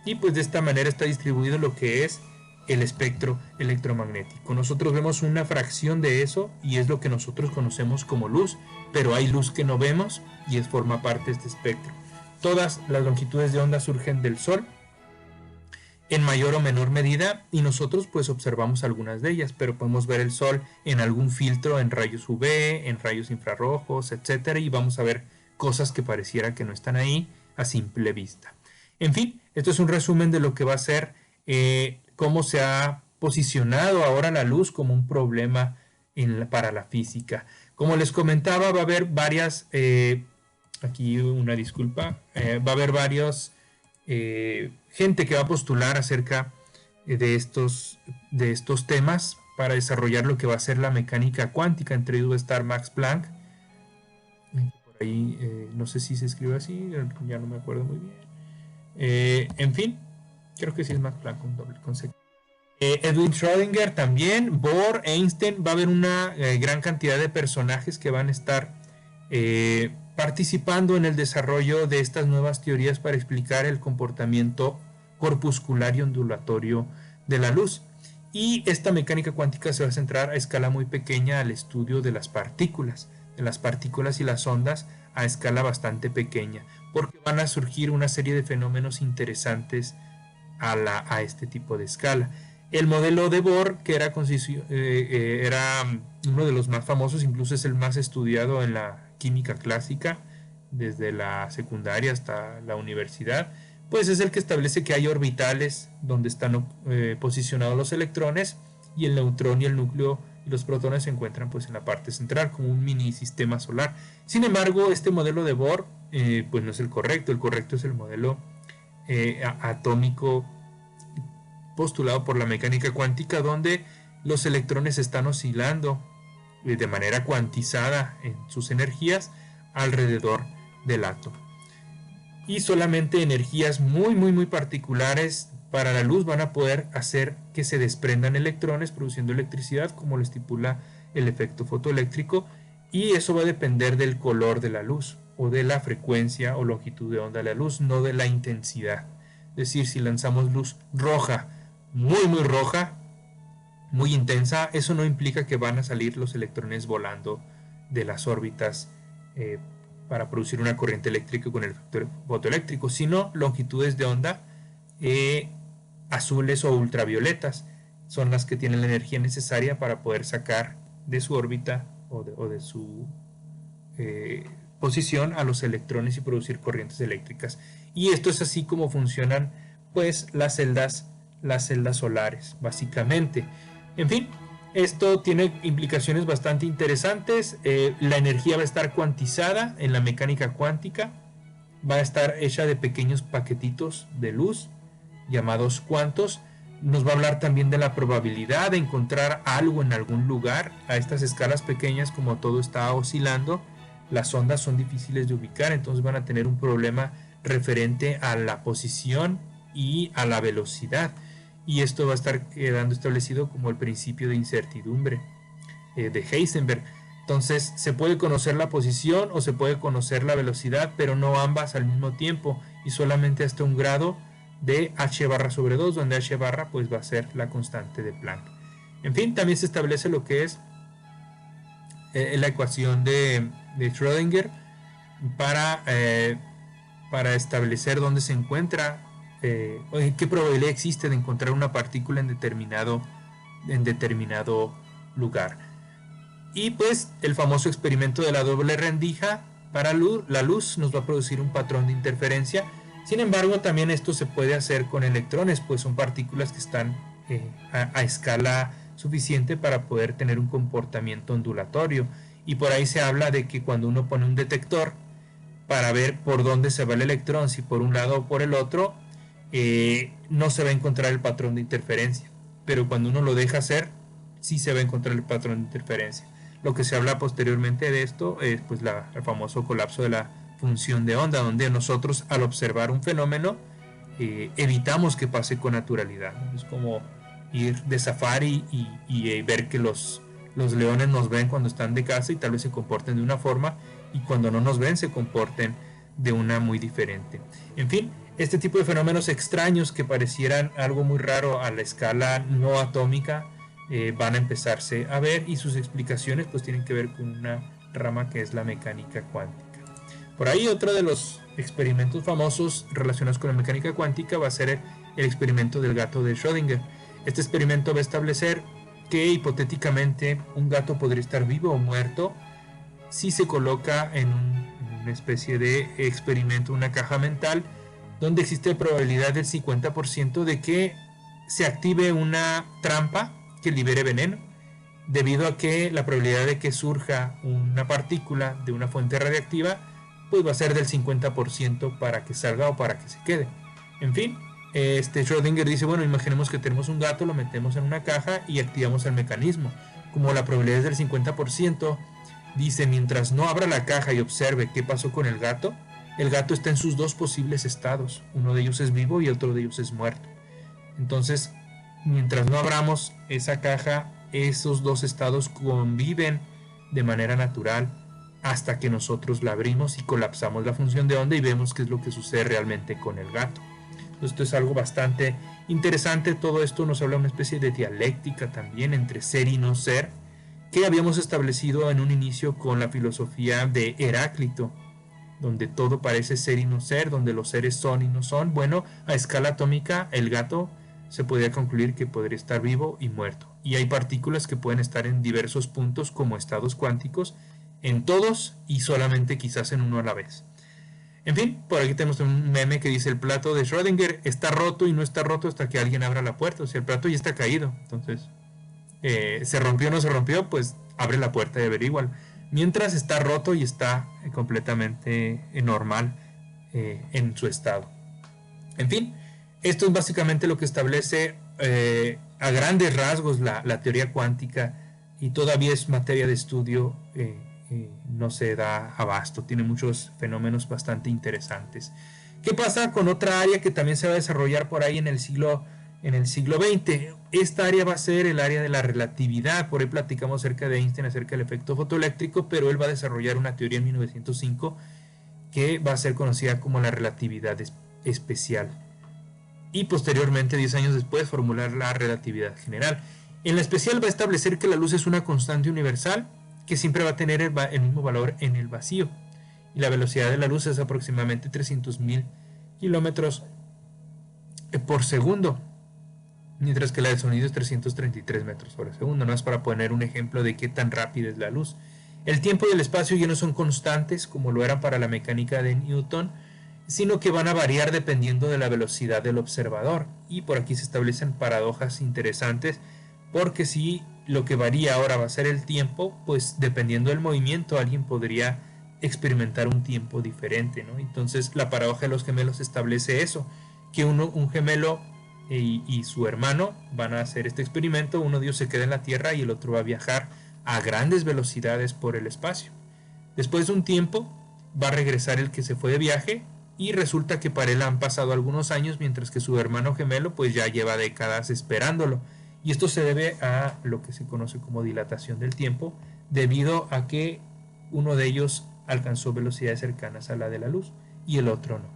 y pues de esta manera está distribuido lo que es el espectro electromagnético. Nosotros vemos una fracción de eso y es lo que nosotros conocemos como luz, pero hay luz que no vemos y forma parte de este espectro. Todas las longitudes de onda surgen del Sol en mayor o menor medida y nosotros pues observamos algunas de ellas, pero podemos ver el Sol en algún filtro, en rayos UV, en rayos infrarrojos, etcétera, y vamos a ver cosas que pareciera que no están ahí a simple vista. En fin, esto es un resumen de lo que va a ser cómo se ha posicionado ahora la luz como un problema para la física. Como les comentaba, va a haber varias, aquí una disculpa, va a haber varios gente que va a postular acerca de estos temas para desarrollar lo que va a ser la mecánica cuántica. Entre ellos va a estar Max Planck, por ahí no sé si se escribe así, ya no me acuerdo muy bien. En fin, creo que sí es Max Planck con doble concepto. Edwin Schrödinger también, Bohr, Einstein. Va a haber una gran cantidad de personajes que van a estar participando en el desarrollo de estas nuevas teorías para explicar el comportamiento corpuscular y ondulatorio de la luz. Y esta mecánica cuántica se va a centrar a escala muy pequeña al estudio de las partículas y las ondas a escala bastante pequeña, porque van a surgir una serie de fenómenos interesantes a este tipo de escala. El modelo de Bohr, que era uno de los más famosos, incluso es el más estudiado en la química clásica, desde la secundaria hasta la universidad, pues es el que establece que hay orbitales donde están posicionados los electrones, y el neutrón y el núcleo y los protones se encuentran pues en la parte central, como un mini sistema solar. Sin embargo, este modelo de Bohr pues no es el correcto es el modelo atómico postulado por la mecánica cuántica, donde los electrones están oscilando de manera cuantizada en sus energías alrededor del átomo, y solamente energías muy particulares para la luz van a poder hacer que se desprendan electrones produciendo electricidad, como lo estipula el efecto fotoeléctrico, y eso va a depender del color de la luz o de la frecuencia o longitud de onda de la luz, no de la intensidad. Es decir, si lanzamos luz roja, muy roja, muy intensa, eso no implica que van a salir los electrones volando de las órbitas para producir una corriente eléctrica con el efecto fotoeléctrico, sino longitudes de onda azules o ultravioletas son las que tienen la energía necesaria para poder sacar de su órbita o de su posición a los electrones y producir corrientes eléctricas. Y esto es así como funcionan pues las celdas solares, básicamente. En fin, esto tiene implicaciones bastante interesantes. La energía va a estar cuantizada en la mecánica cuántica, va a estar hecha de pequeños paquetitos de luz llamados cuantos. Nos va a hablar también de la probabilidad de encontrar algo en algún lugar. A estas escalas pequeñas, como todo está oscilando, las ondas son difíciles de ubicar, entonces van a tener un problema referente a la posición y a la velocidad. Y esto va a estar quedando establecido como el principio de incertidumbre de Heisenberg. Entonces se puede conocer la posición o se puede conocer la velocidad, pero no ambas al mismo tiempo, y solamente hasta un grado de h barra sobre 2, donde h barra pues va a ser la constante de Planck. En fin, también se establece lo que es la ecuación de Schrödinger para establecer dónde se encuentra, qué probabilidad existe de encontrar una partícula en determinado lugar. Y pues el famoso experimento de la doble rendija para la luz nos va a producir un patrón de interferencia. Sin embargo, también esto se puede hacer con electrones, pues son partículas que están a escala suficiente para poder tener un comportamiento ondulatorio. Y por ahí se habla de que cuando uno pone un detector para ver por dónde se va el electrón, si por un lado o por el otro, no se va a encontrar el patrón de interferencia. Pero cuando uno lo deja hacer, sí se va a encontrar el patrón de interferencia. Lo que se habla posteriormente de esto es pues el famoso colapso de la función de onda, donde nosotros al observar un fenómeno evitamos que pase con naturalidad. Es como ir de safari y ver que los leones nos ven cuando están de caza y tal vez se comporten de una forma, y cuando no nos ven se comporten de una muy diferente. En fin, este tipo de fenómenos extraños que parecieran algo muy raro a la escala no atómica van a empezarse a ver, y sus explicaciones pues tienen que ver con una rama que es la mecánica cuántica. Por ahí otro de los experimentos famosos relacionados con la mecánica cuántica va a ser el experimento del gato de Schrödinger. Este experimento va a establecer que hipotéticamente un gato podría estar vivo o muerto si se coloca en una especie de experimento, una caja mental, donde existe probabilidad del 50% de que se active una trampa que libere veneno, debido a que la probabilidad de que surja una partícula de una fuente radiactiva pues va a ser del 50% para que salga o para que se quede. En fin, Schrödinger dice, bueno, imaginemos que tenemos un gato, lo metemos en una caja y activamos el mecanismo. Como la probabilidad es del 50%, dice, mientras no abra la caja y observe qué pasó con el gato está en sus dos posibles estados. Uno de ellos es vivo y otro de ellos es muerto. Entonces, mientras no abramos esa caja, esos dos estados conviven de manera natural hasta que nosotros la abrimos y colapsamos la función de onda y vemos qué es lo que sucede realmente con el gato. Esto es algo bastante interesante. Todo esto nos habla de una especie de dialéctica también entre ser y no ser, que habíamos establecido en un inicio con la filosofía de Heráclito, donde todo parece ser y no ser, donde los seres son y no son. Bueno, a escala atómica el gato se podría concluir que podría estar vivo y muerto. Y hay partículas que pueden estar en diversos puntos como estados cuánticos, en todos y solamente quizás en uno a la vez. En fin, por aquí tenemos un meme que dice: el plato de Schrödinger está roto y no está roto hasta que alguien abra la puerta. O sea, el plato ya está caído. Entonces, se rompió o no se rompió, pues abre la puerta y averigua. Mientras está roto y está completamente normal en su estado. En fin, esto es básicamente lo que establece a grandes rasgos la teoría cuántica, y todavía es materia de estudio. No se da abasto, tiene muchos fenómenos bastante interesantes. ¿Qué pasa con otra área que también se va a desarrollar por ahí en el siglo XX? Esta área va a ser el área de la relatividad. Por ahí platicamos acerca de Einstein, acerca del efecto fotoeléctrico, pero él va a desarrollar una teoría en 1905 que va a ser conocida como la relatividad especial, y posteriormente, 10 años después, formular la relatividad general. En la especial va a establecer que la luz es una constante universal que siempre va a tener el mismo valor en el vacío. Y la velocidad de la luz es aproximadamente 300.000 kilómetros por segundo, mientras que la del sonido es 333 metros por segundo. No es para poner un ejemplo de qué tan rápida es la luz. El tiempo y el espacio ya no son constantes como lo eran para la mecánica de Newton, sino que van a variar dependiendo de la velocidad del observador. Y por aquí se establecen paradojas interesantes, porque si lo que varía ahora va a ser el tiempo, pues dependiendo del movimiento alguien podría experimentar un tiempo diferente, ¿no? Entonces la paradoja de los gemelos establece eso, que un gemelo y su hermano van a hacer este experimento. Uno de ellos se queda en la Tierra y el otro va a viajar a grandes velocidades por el espacio. Después de un tiempo va a regresar el que se fue de viaje, y resulta que para él han pasado algunos años, mientras que su hermano gemelo pues ya lleva décadas esperándolo. Y esto se debe a lo que se conoce como dilatación del tiempo, debido a que uno de ellos alcanzó velocidades cercanas a la de la luz y el otro no.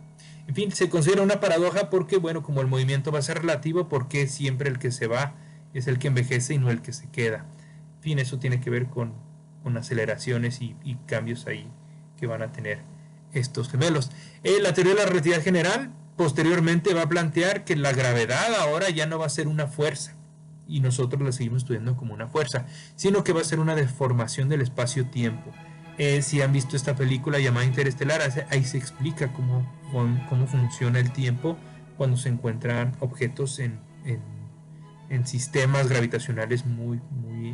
En fin, se considera una paradoja porque, bueno, como el movimiento va a ser relativo, porque siempre el que se va es el que envejece y no el que se queda. En fin, eso tiene que ver con aceleraciones y cambios ahí que van a tener estos gemelos. La teoría de la relatividad general posteriormente va a plantear que la gravedad ahora ya no va a ser una fuerza, y nosotros la seguimos estudiando como una fuerza, sino que va a ser una deformación del espacio-tiempo. Si han visto esta película llamada Interestelar, ahí se explica cómo funciona el tiempo cuando se encuentran objetos en sistemas gravitacionales muy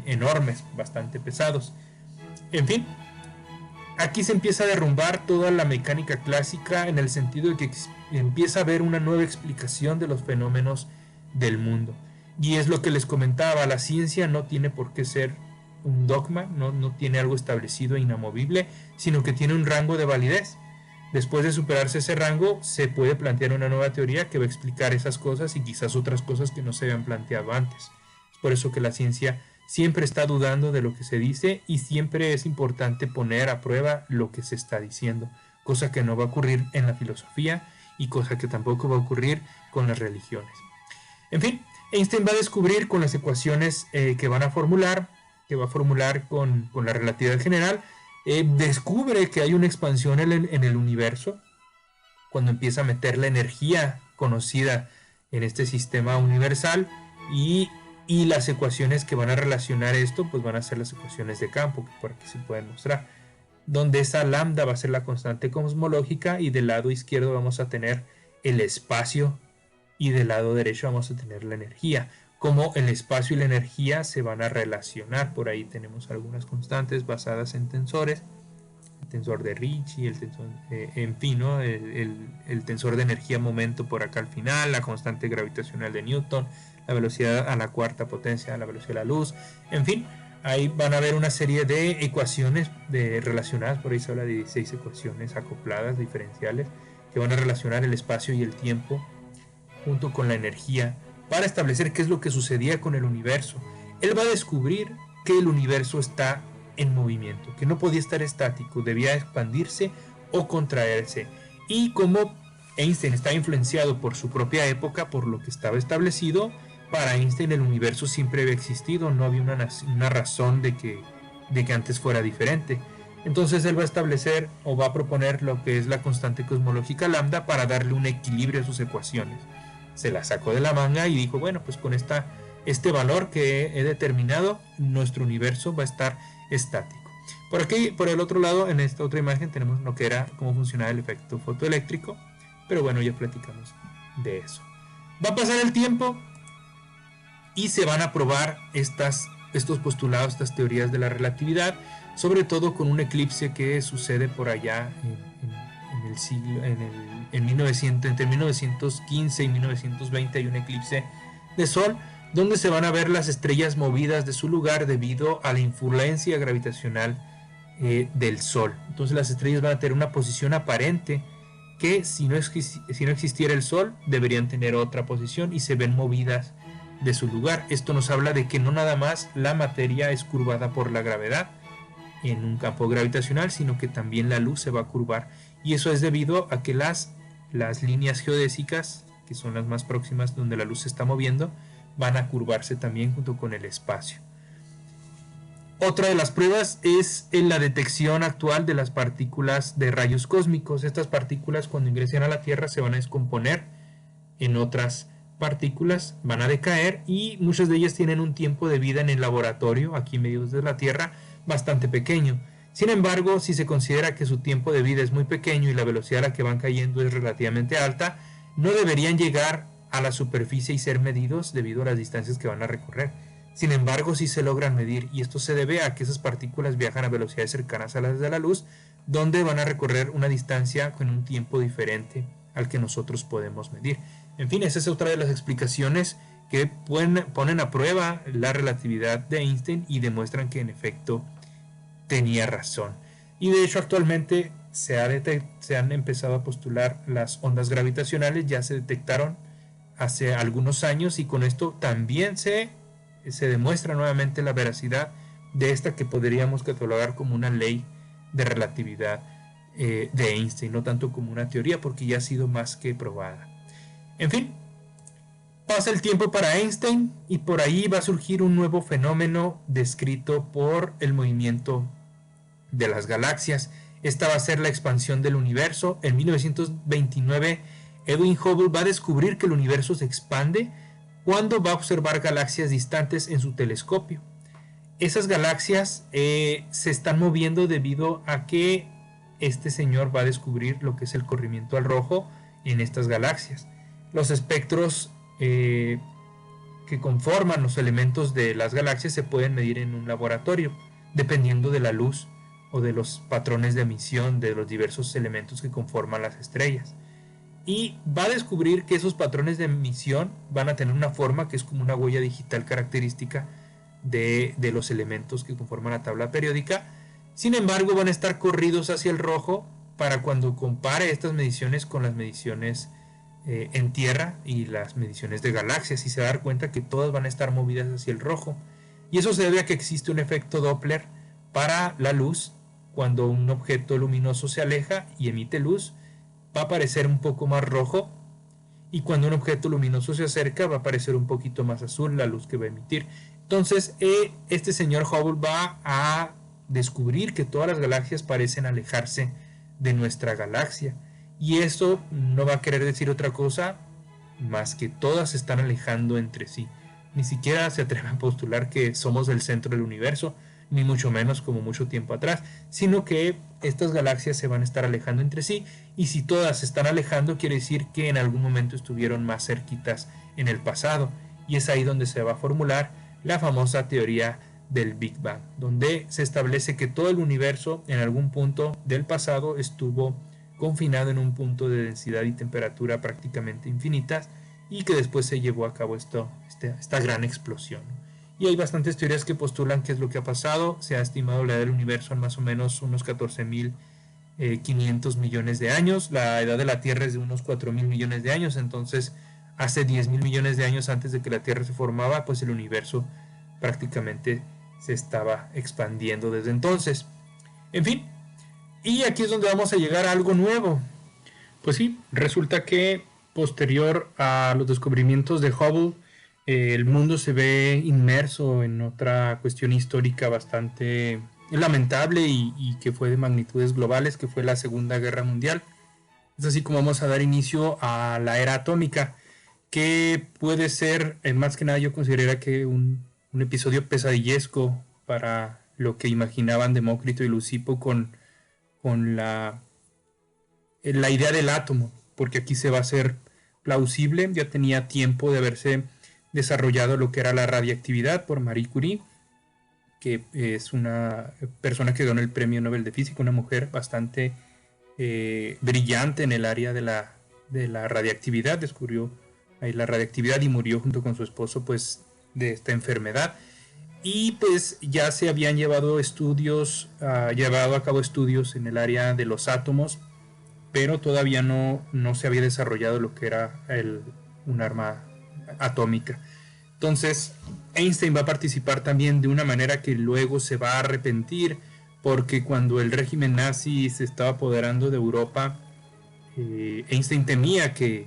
enormes, bastante pesados. En fin, aquí se empieza a derrumbar toda la mecánica clásica, en el sentido de que empieza a haber una nueva explicación de los fenómenos del mundo. Y es lo que les comentaba, la ciencia no tiene por qué ser un dogma, no tiene algo establecido e inamovible, sino que tiene un rango de validez. Después de superarse ese rango, se puede plantear una nueva teoría que va a explicar esas cosas y quizás otras cosas que no se habían planteado antes. Es por eso que la ciencia siempre está dudando de lo que se dice, y siempre es importante poner a prueba lo que se está diciendo, cosa que no va a ocurrir en la filosofía y cosa que tampoco va a ocurrir con las religiones. En fin, Einstein va a descubrir con las ecuaciones que va a formular con la relatividad general, descubre que hay una expansión en el universo cuando empieza a meter la energía conocida en este sistema universal, y las ecuaciones que van a relacionar esto pues van a ser las ecuaciones de campo, que por aquí se pueden mostrar, donde esa lambda va a ser la constante cosmológica, y del lado izquierdo vamos a tener el espacio y del lado derecho vamos a tener la energía. Cómo el espacio y la energía se van a relacionar. Por ahí tenemos algunas constantes basadas en tensores, el tensor de Ricci, el tensor, en fin, ¿no? el tensor de energía-momento por acá al final, la constante gravitacional de Newton, la velocidad a la cuarta potencia, la velocidad de la luz, en fin, ahí van a ver una serie de ecuaciones relacionadas. Por ahí se habla de 16 ecuaciones acopladas, diferenciales, que van a relacionar el espacio y el tiempo junto con la energía, para establecer qué es lo que sucedía con el universo. Él va a descubrir que el universo está en movimiento, que no podía estar estático, debía expandirse o contraerse. Y como Einstein está influenciado por su propia época, por lo que estaba establecido, para Einstein el universo siempre había existido, no había una razón de que antes fuera diferente. Entonces él va a establecer o va a proponer lo que es la constante cosmológica lambda para darle un equilibrio a sus ecuaciones. Se la sacó de la manga y dijo, bueno, pues con este valor que he determinado, nuestro universo va a estar estático. Por aquí, por el otro lado, en esta otra imagen tenemos lo que era cómo funcionaba el efecto fotoeléctrico, pero bueno, ya platicamos de eso. Va a pasar el tiempo y se van a probar estos postulados, estas teorías de la relatividad, sobre todo con un eclipse que sucede por allá en el siglo, entre 1915 y 1920 hay un eclipse de sol, donde se van a ver las estrellas movidas de su lugar debido a la influencia gravitacional del sol. Entonces las estrellas van a tener una posición aparente que si no existiera el sol deberían tener otra posición, y se ven movidas de su lugar. Esto nos habla de que no nada más la materia es curvada por la gravedad en un campo gravitacional, sino que también la luz se va a curvar, y eso es debido a que las líneas geodésicas, que son las más próximas donde la luz se está moviendo, van a curvarse también junto con el espacio. Otra de las pruebas es en la detección actual de las partículas de rayos cósmicos. Estas partículas, cuando ingresen a la Tierra, se van a descomponer en otras partículas, van a decaer, y muchas de ellas tienen un tiempo de vida en el laboratorio, aquí en medio de la Tierra, bastante pequeño. Sin embargo, si se considera que su tiempo de vida es muy pequeño y la velocidad a la que van cayendo es relativamente alta, no deberían llegar a la superficie y ser medidos debido a las distancias que van a recorrer. Sin embargo, sí se logran medir, y esto se debe a que esas partículas viajan a velocidades cercanas a las de la luz, donde van a recorrer una distancia con un tiempo diferente al que nosotros podemos medir. En fin, esa es otra de las explicaciones que ponen a prueba la relatividad de Einstein y demuestran que en efecto tenía razón. Y de hecho actualmente se han empezado a postular las ondas gravitacionales, ya se detectaron hace algunos años, y con esto también se demuestra nuevamente la veracidad de esta que podríamos catalogar como una ley de relatividad de Einstein, no tanto como una teoría, porque ya ha sido más que probada. En fin, pasa el tiempo para Einstein y por ahí va a surgir un nuevo fenómeno descrito por el movimiento de las galaxias. Esta va a ser la expansión del universo. En 1929, Edwin Hubble va a descubrir que el universo se expande cuando va a observar galaxias distantes en su telescopio. Esas galaxias se están moviendo debido a que este señor va a descubrir lo que es el corrimiento al rojo en estas galaxias. Los espectros que conforman los elementos de las galaxias se pueden medir en un laboratorio, dependiendo de la luz o de los patrones de emisión de los diversos elementos que conforman las estrellas. Y va a descubrir que esos patrones de emisión van a tener una forma que es como una huella digital característica de los elementos que conforman la tabla periódica. Sin embargo, van a estar corridos hacia el rojo para cuando compare estas mediciones con las mediciones en Tierra y las mediciones de galaxias, y se va a dar cuenta que todas van a estar movidas hacia el rojo. Y eso se debe a que existe un efecto Doppler para la luz. Cuando un objeto luminoso se aleja y emite luz, va a aparecer un poco más rojo, y cuando un objeto luminoso se acerca va a aparecer un poquito más azul la luz que va a emitir. Entonces este señor Hubble va a descubrir que todas las galaxias parecen alejarse de nuestra galaxia, y eso no va a querer decir otra cosa más que todas se están alejando entre sí. Ni siquiera se atreve a postular que somos el centro del universo, ni mucho menos como mucho tiempo atrás, sino que estas galaxias se van a estar alejando entre sí, y si todas se están alejando quiere decir que en algún momento estuvieron más cerquitas en el pasado, y es ahí donde se va a formular la famosa teoría del Big Bang, donde se establece que todo el universo en algún punto del pasado estuvo confinado en un punto de densidad y temperatura prácticamente infinitas, y que después se llevó a cabo esta gran explosión. Y hay bastantes teorías que postulan qué es lo que ha pasado. Se ha estimado la edad del universo en más o menos unos 14.500 millones de años. La edad de la Tierra es de unos 4.000 millones de años. Entonces, hace 10.000 millones de años antes de que la Tierra se formaba, pues el universo prácticamente se estaba expandiendo desde entonces. En fin, y aquí es donde vamos a llegar a algo nuevo. Pues sí, resulta que posterior a los descubrimientos de Hubble, el mundo se ve inmerso en otra cuestión histórica bastante lamentable y que fue de magnitudes globales, que fue la Segunda Guerra Mundial. Es así como vamos a dar inicio a la era atómica, que puede ser, más que nada yo consideraría que un episodio pesadillesco para lo que imaginaban Demócrito y Leucipo con la idea del átomo, porque aquí se va a hacer plausible. Ya tenía tiempo de haberse desarrollado lo que era la radiactividad por Marie Curie, que es una persona que ganó el premio Nobel de Física, una mujer bastante brillante en el área de la radiactividad. Descubrió ahí la radiactividad y murió junto con su esposo pues de esta enfermedad. Y pues ya se habían llevado a cabo estudios en el área de los átomos, pero todavía no se había desarrollado lo que era un arma atómica. Entonces Einstein va a participar también de una manera que luego se va a arrepentir, porque cuando el régimen nazi se estaba apoderando de Europa, Einstein temía que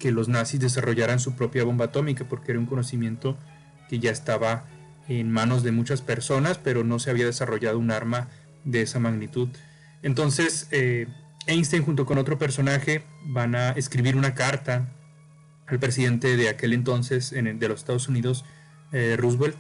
que los nazis desarrollaran su propia bomba atómica, porque era un conocimiento que ya estaba en manos de muchas personas, pero no se había desarrollado un arma de esa magnitud. Entonces Einstein junto con otro personaje van a escribir una carta al presidente de aquel entonces de los Estados Unidos, Roosevelt,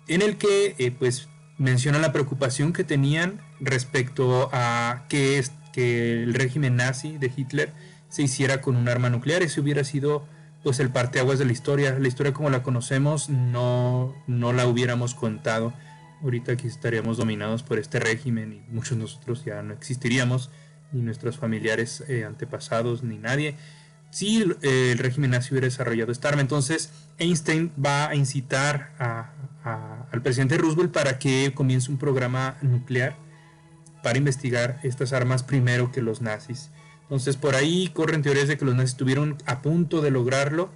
en el que pues menciona la preocupación que tenían respecto a que el régimen nazi de Hitler se hiciera con un arma nuclear. Ese hubiera sido pues el parteaguas de la historia como la conocemos no la hubiéramos contado. Ahorita aquí estaríamos dominados por este régimen y muchos de nosotros ya no existiríamos, ni nuestros familiares antepasados, ni nadie, si el régimen nazi hubiera desarrollado esta arma. Entonces Einstein va a incitar al presidente Roosevelt para que comience un programa nuclear para investigar estas armas primero que los nazis. Entonces por ahí corren teorías de que los nazis estuvieron a punto de lograrlo,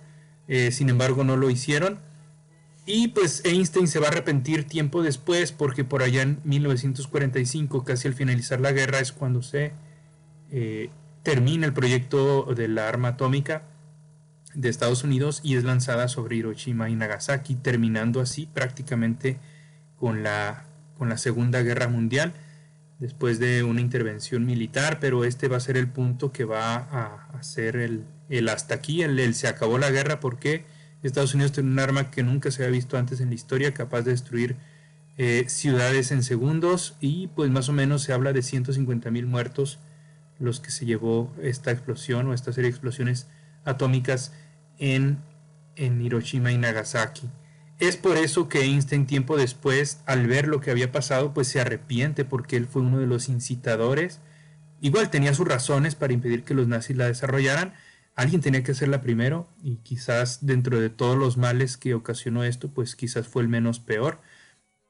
sin embargo no lo hicieron. Y pues Einstein se va a arrepentir tiempo después, porque por allá en 1945, casi al finalizar la guerra, es cuando se termina el proyecto de la arma atómica de Estados Unidos y es lanzada sobre Hiroshima y Nagasaki, terminando así prácticamente con la Segunda Guerra Mundial, después de una intervención militar. Pero este va a ser el punto que va a hacer el hasta aquí, el se acabó la guerra, porque Estados Unidos tiene un arma que nunca se había visto antes en la historia, capaz de destruir ciudades en segundos, y pues más o menos se habla de 150,000 muertos los que se llevó esta explosión o esta serie de explosiones atómicas en Hiroshima y Nagasaki. Es por eso que Einstein tiempo después, al ver lo que había pasado, pues se arrepiente, porque él fue uno de los incitadores. Igual tenía sus razones para impedir que los nazis la desarrollaran. Alguien tenía que hacerla primero, y quizás dentro de todos los males que ocasionó esto, pues quizás fue el menos peor,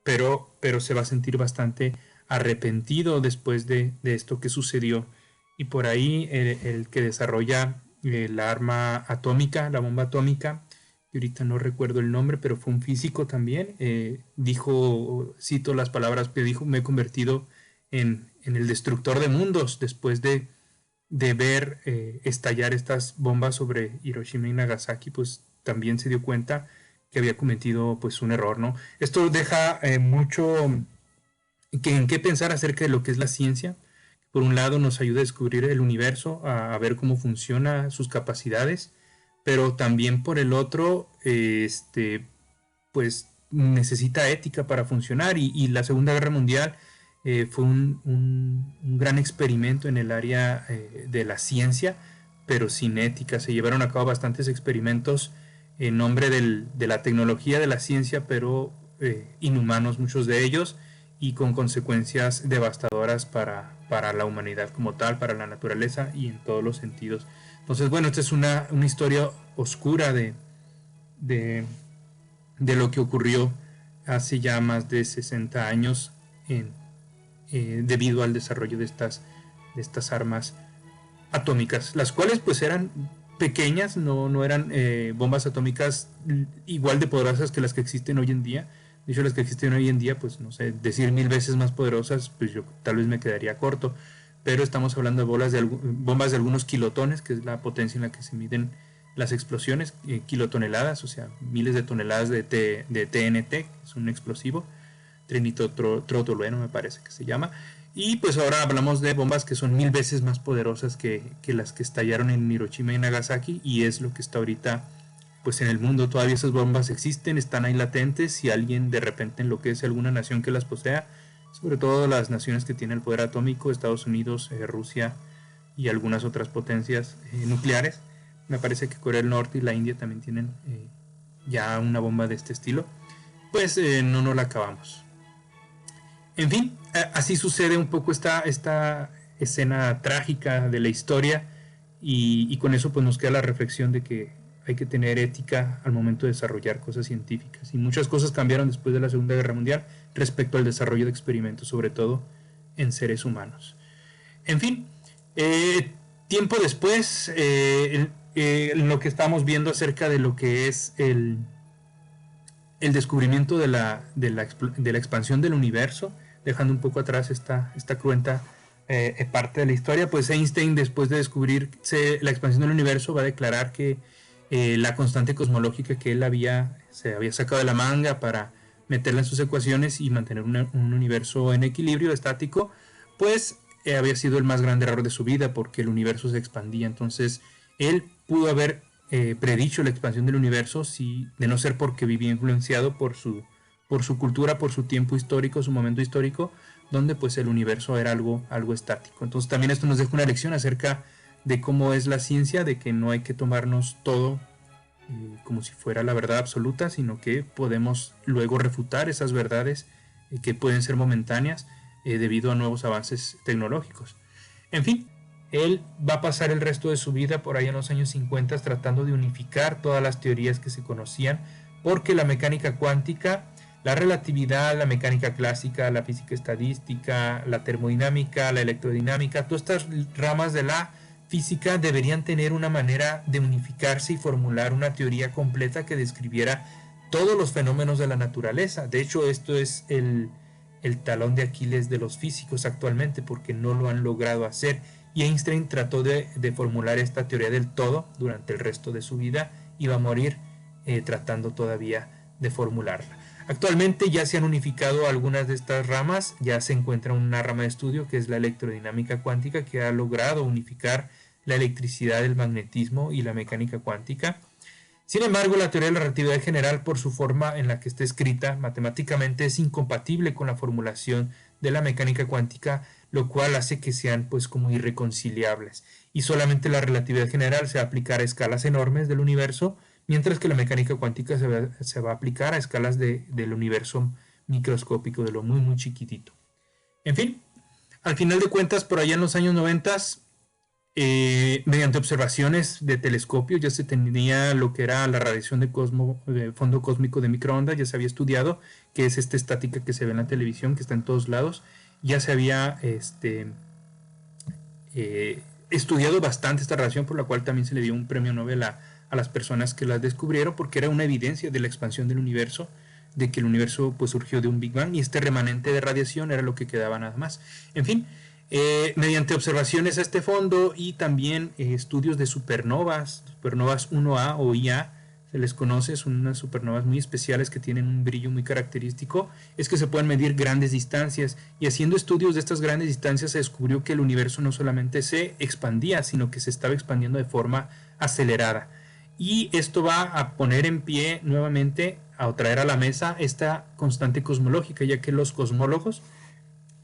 pero se va a sentir bastante arrepentido después de esto que sucedió. Y por ahí el que desarrolla la arma atómica, la bomba atómica, y ahorita no recuerdo el nombre, pero fue un físico también, dijo, cito las palabras que dijo: me he convertido en el destructor de mundos después de ver estallar estas bombas sobre Hiroshima y Nagasaki. Pues también se dio cuenta que había cometido pues un error, ¿no? Esto deja mucho en qué pensar acerca de lo que es la ciencia. Por un lado nos ayuda a descubrir el universo, a ver cómo funciona, sus capacidades, pero también por el otro pues necesita ética para funcionar, y la Segunda Guerra Mundial fue un gran experimento en el área de la ciencia, pero sin ética. Se llevaron a cabo bastantes experimentos en nombre de la tecnología, de la ciencia, pero inhumanos muchos de ellos, y con consecuencias devastadoras para la humanidad como tal, para la naturaleza y en todos los sentidos. Entonces, bueno, esta es una historia oscura de lo que ocurrió hace ya más de 60 años debido al desarrollo de estas armas atómicas, las cuales pues eran pequeñas, no eran bombas atómicas igual de poderosas que las que existen hoy en día. De hecho, las que existen hoy en día, pues no sé, decir 1000 veces más poderosas, pues yo tal vez me quedaría corto, pero estamos hablando de bombas de algunos kilotones, que es la potencia en la que se miden las explosiones, kilotoneladas, o sea, miles de toneladas de TNT, que es un explosivo, trinitrotolueno me parece que se llama. Y pues ahora hablamos de bombas que son 1000 veces más poderosas que las que estallaron en Hiroshima y Nagasaki, y es lo que está ahorita pues en el mundo. Todavía esas bombas existen, están ahí latentes. Si alguien de repente enloquece alguna nación que las posea, sobre todo las naciones que tienen el poder atómico, Estados Unidos, Rusia y algunas otras potencias nucleares, me parece que Corea del Norte y la India también tienen ya una bomba de este estilo, pues no nos la acabamos. En fin, así sucede un poco esta escena trágica de la historia, y con eso pues nos queda la reflexión de que hay que tener ética al momento de desarrollar cosas científicas, y muchas cosas cambiaron después de la Segunda Guerra Mundial respecto al desarrollo de experimentos, sobre todo en seres humanos. En fin, tiempo después, lo que estamos viendo acerca de lo que es el descubrimiento de la expansión del universo, dejando un poco atrás esta cruenta parte de la historia, pues Einstein, después de descubrirse la expansión del universo, va a declarar que la constante cosmológica que él se había sacado de la manga para meterla en sus ecuaciones y mantener un universo en equilibrio estático, pues había sido el más grande error de su vida, porque el universo se expandía. Entonces él pudo haber predicho la expansión del universo, de no ser porque vivía influenciado por su cultura, por su tiempo histórico, su momento histórico, donde pues el universo era algo estático. Entonces también esto nos deja una lección acerca de cómo es la ciencia, de que no hay que tomarnos todo como si fuera la verdad absoluta, sino que podemos luego refutar esas verdades que pueden ser momentáneas debido a nuevos avances tecnológicos. En fin, él va a pasar el resto de su vida por ahí en los años 50 tratando de unificar todas las teorías que se conocían, porque la mecánica cuántica, la relatividad, la mecánica clásica, la física estadística, la termodinámica, la electrodinámica, todas estas ramas de la física deberían tener una manera de unificarse y formular una teoría completa que describiera todos los fenómenos de la naturaleza. De hecho, esto es el talón de Aquiles de los físicos actualmente, porque no lo han logrado hacer. Y Einstein trató de formular esta teoría del todo durante el resto de su vida y va a morir tratando todavía de formularla. Actualmente ya se han unificado algunas de estas ramas, ya se encuentra una rama de estudio que es la electrodinámica cuántica, que ha logrado unificar la electricidad, el magnetismo y la mecánica cuántica. Sin embargo, la teoría de la relatividad general, por su forma en la que está escrita matemáticamente, es incompatible con la formulación de la mecánica cuántica, lo cual hace que sean pues como irreconciliables. Y solamente la relatividad general se va a aplicar a escalas enormes del universo, mientras que la mecánica cuántica se va a aplicar a escalas del universo microscópico, de lo muy muy chiquitito. En fin, al final de cuentas, por allá en los años 90, mediante observaciones de telescopio ya se tenía lo que era la radiación de fondo cósmico de microondas, ya se había estudiado, que es esta estática que se ve en la televisión, que está en todos lados. Ya se había estudiado bastante esta radiación, por la cual también se le dio un premio Nobel a las personas que las descubrieron, porque era una evidencia de la expansión del universo, de que el universo pues surgió de un Big Bang y este remanente de radiación era lo que quedaba nada más. En fin, mediante observaciones a este fondo y también estudios de supernovas 1A o IA, se les conoce, son unas supernovas muy especiales que tienen un brillo muy característico, es que se pueden medir grandes distancias, y haciendo estudios de estas grandes distancias se descubrió que el universo no solamente se expandía, sino que se estaba expandiendo de forma acelerada. Y esto va a poner en pie nuevamente, a traer a la mesa esta constante cosmológica, ya que los cosmólogos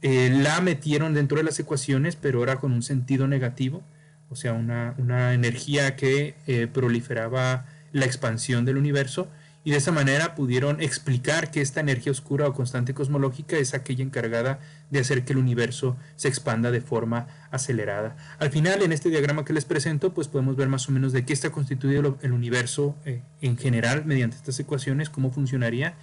la metieron dentro de las ecuaciones, pero ahora con un sentido negativo, o sea, una energía que proliferaba la expansión del universo, y de esa manera pudieron explicar que esta energía oscura o constante cosmológica es aquella encargada de hacer que el universo se expanda de forma acelerada. Al final, en este diagrama que les presento, pues podemos ver más o menos de qué está constituido el universo en general mediante estas ecuaciones, cómo funcionaría.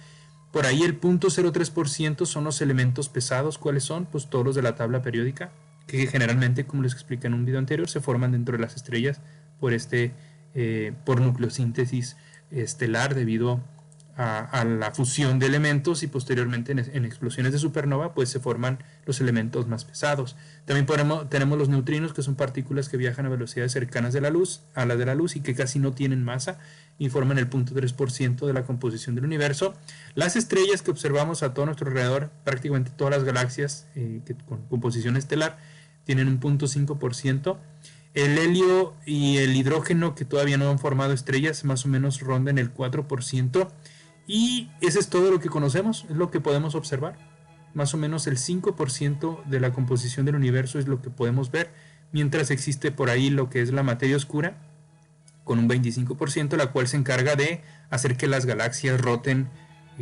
Por ahí el 0.03% son los elementos pesados. ¿Cuáles son? Pues todos los de la tabla periódica, que generalmente, como les expliqué en un video anterior, se forman dentro de las estrellas por nucleosíntesis estelar debido a la fusión de elementos, y posteriormente en explosiones de supernova pues se forman los elementos más pesados. También tenemos los neutrinos, que son partículas que viajan a velocidades cercanas a las de la luz y que casi no tienen masa y forman el 0.3% de la composición del universo. Las estrellas que observamos a todo nuestro alrededor, prácticamente todas las galaxias con composición estelar, tienen un 0.5%. El helio y el hidrógeno, que todavía no han formado estrellas, más o menos rondan el 4%. Y ese es todo lo que conocemos, es lo que podemos observar. Más o menos el 5% de la composición del universo es lo que podemos ver, mientras existe por ahí lo que es la materia oscura, con un 25%, la cual se encarga de hacer que las galaxias roten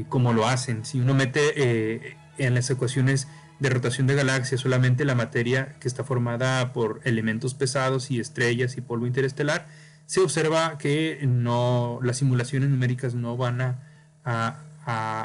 como lo hacen. Si uno mete en las ecuaciones de rotación de galaxias solamente la materia que está formada por elementos pesados y estrellas y polvo interestelar, se observa que las simulaciones numéricas no van a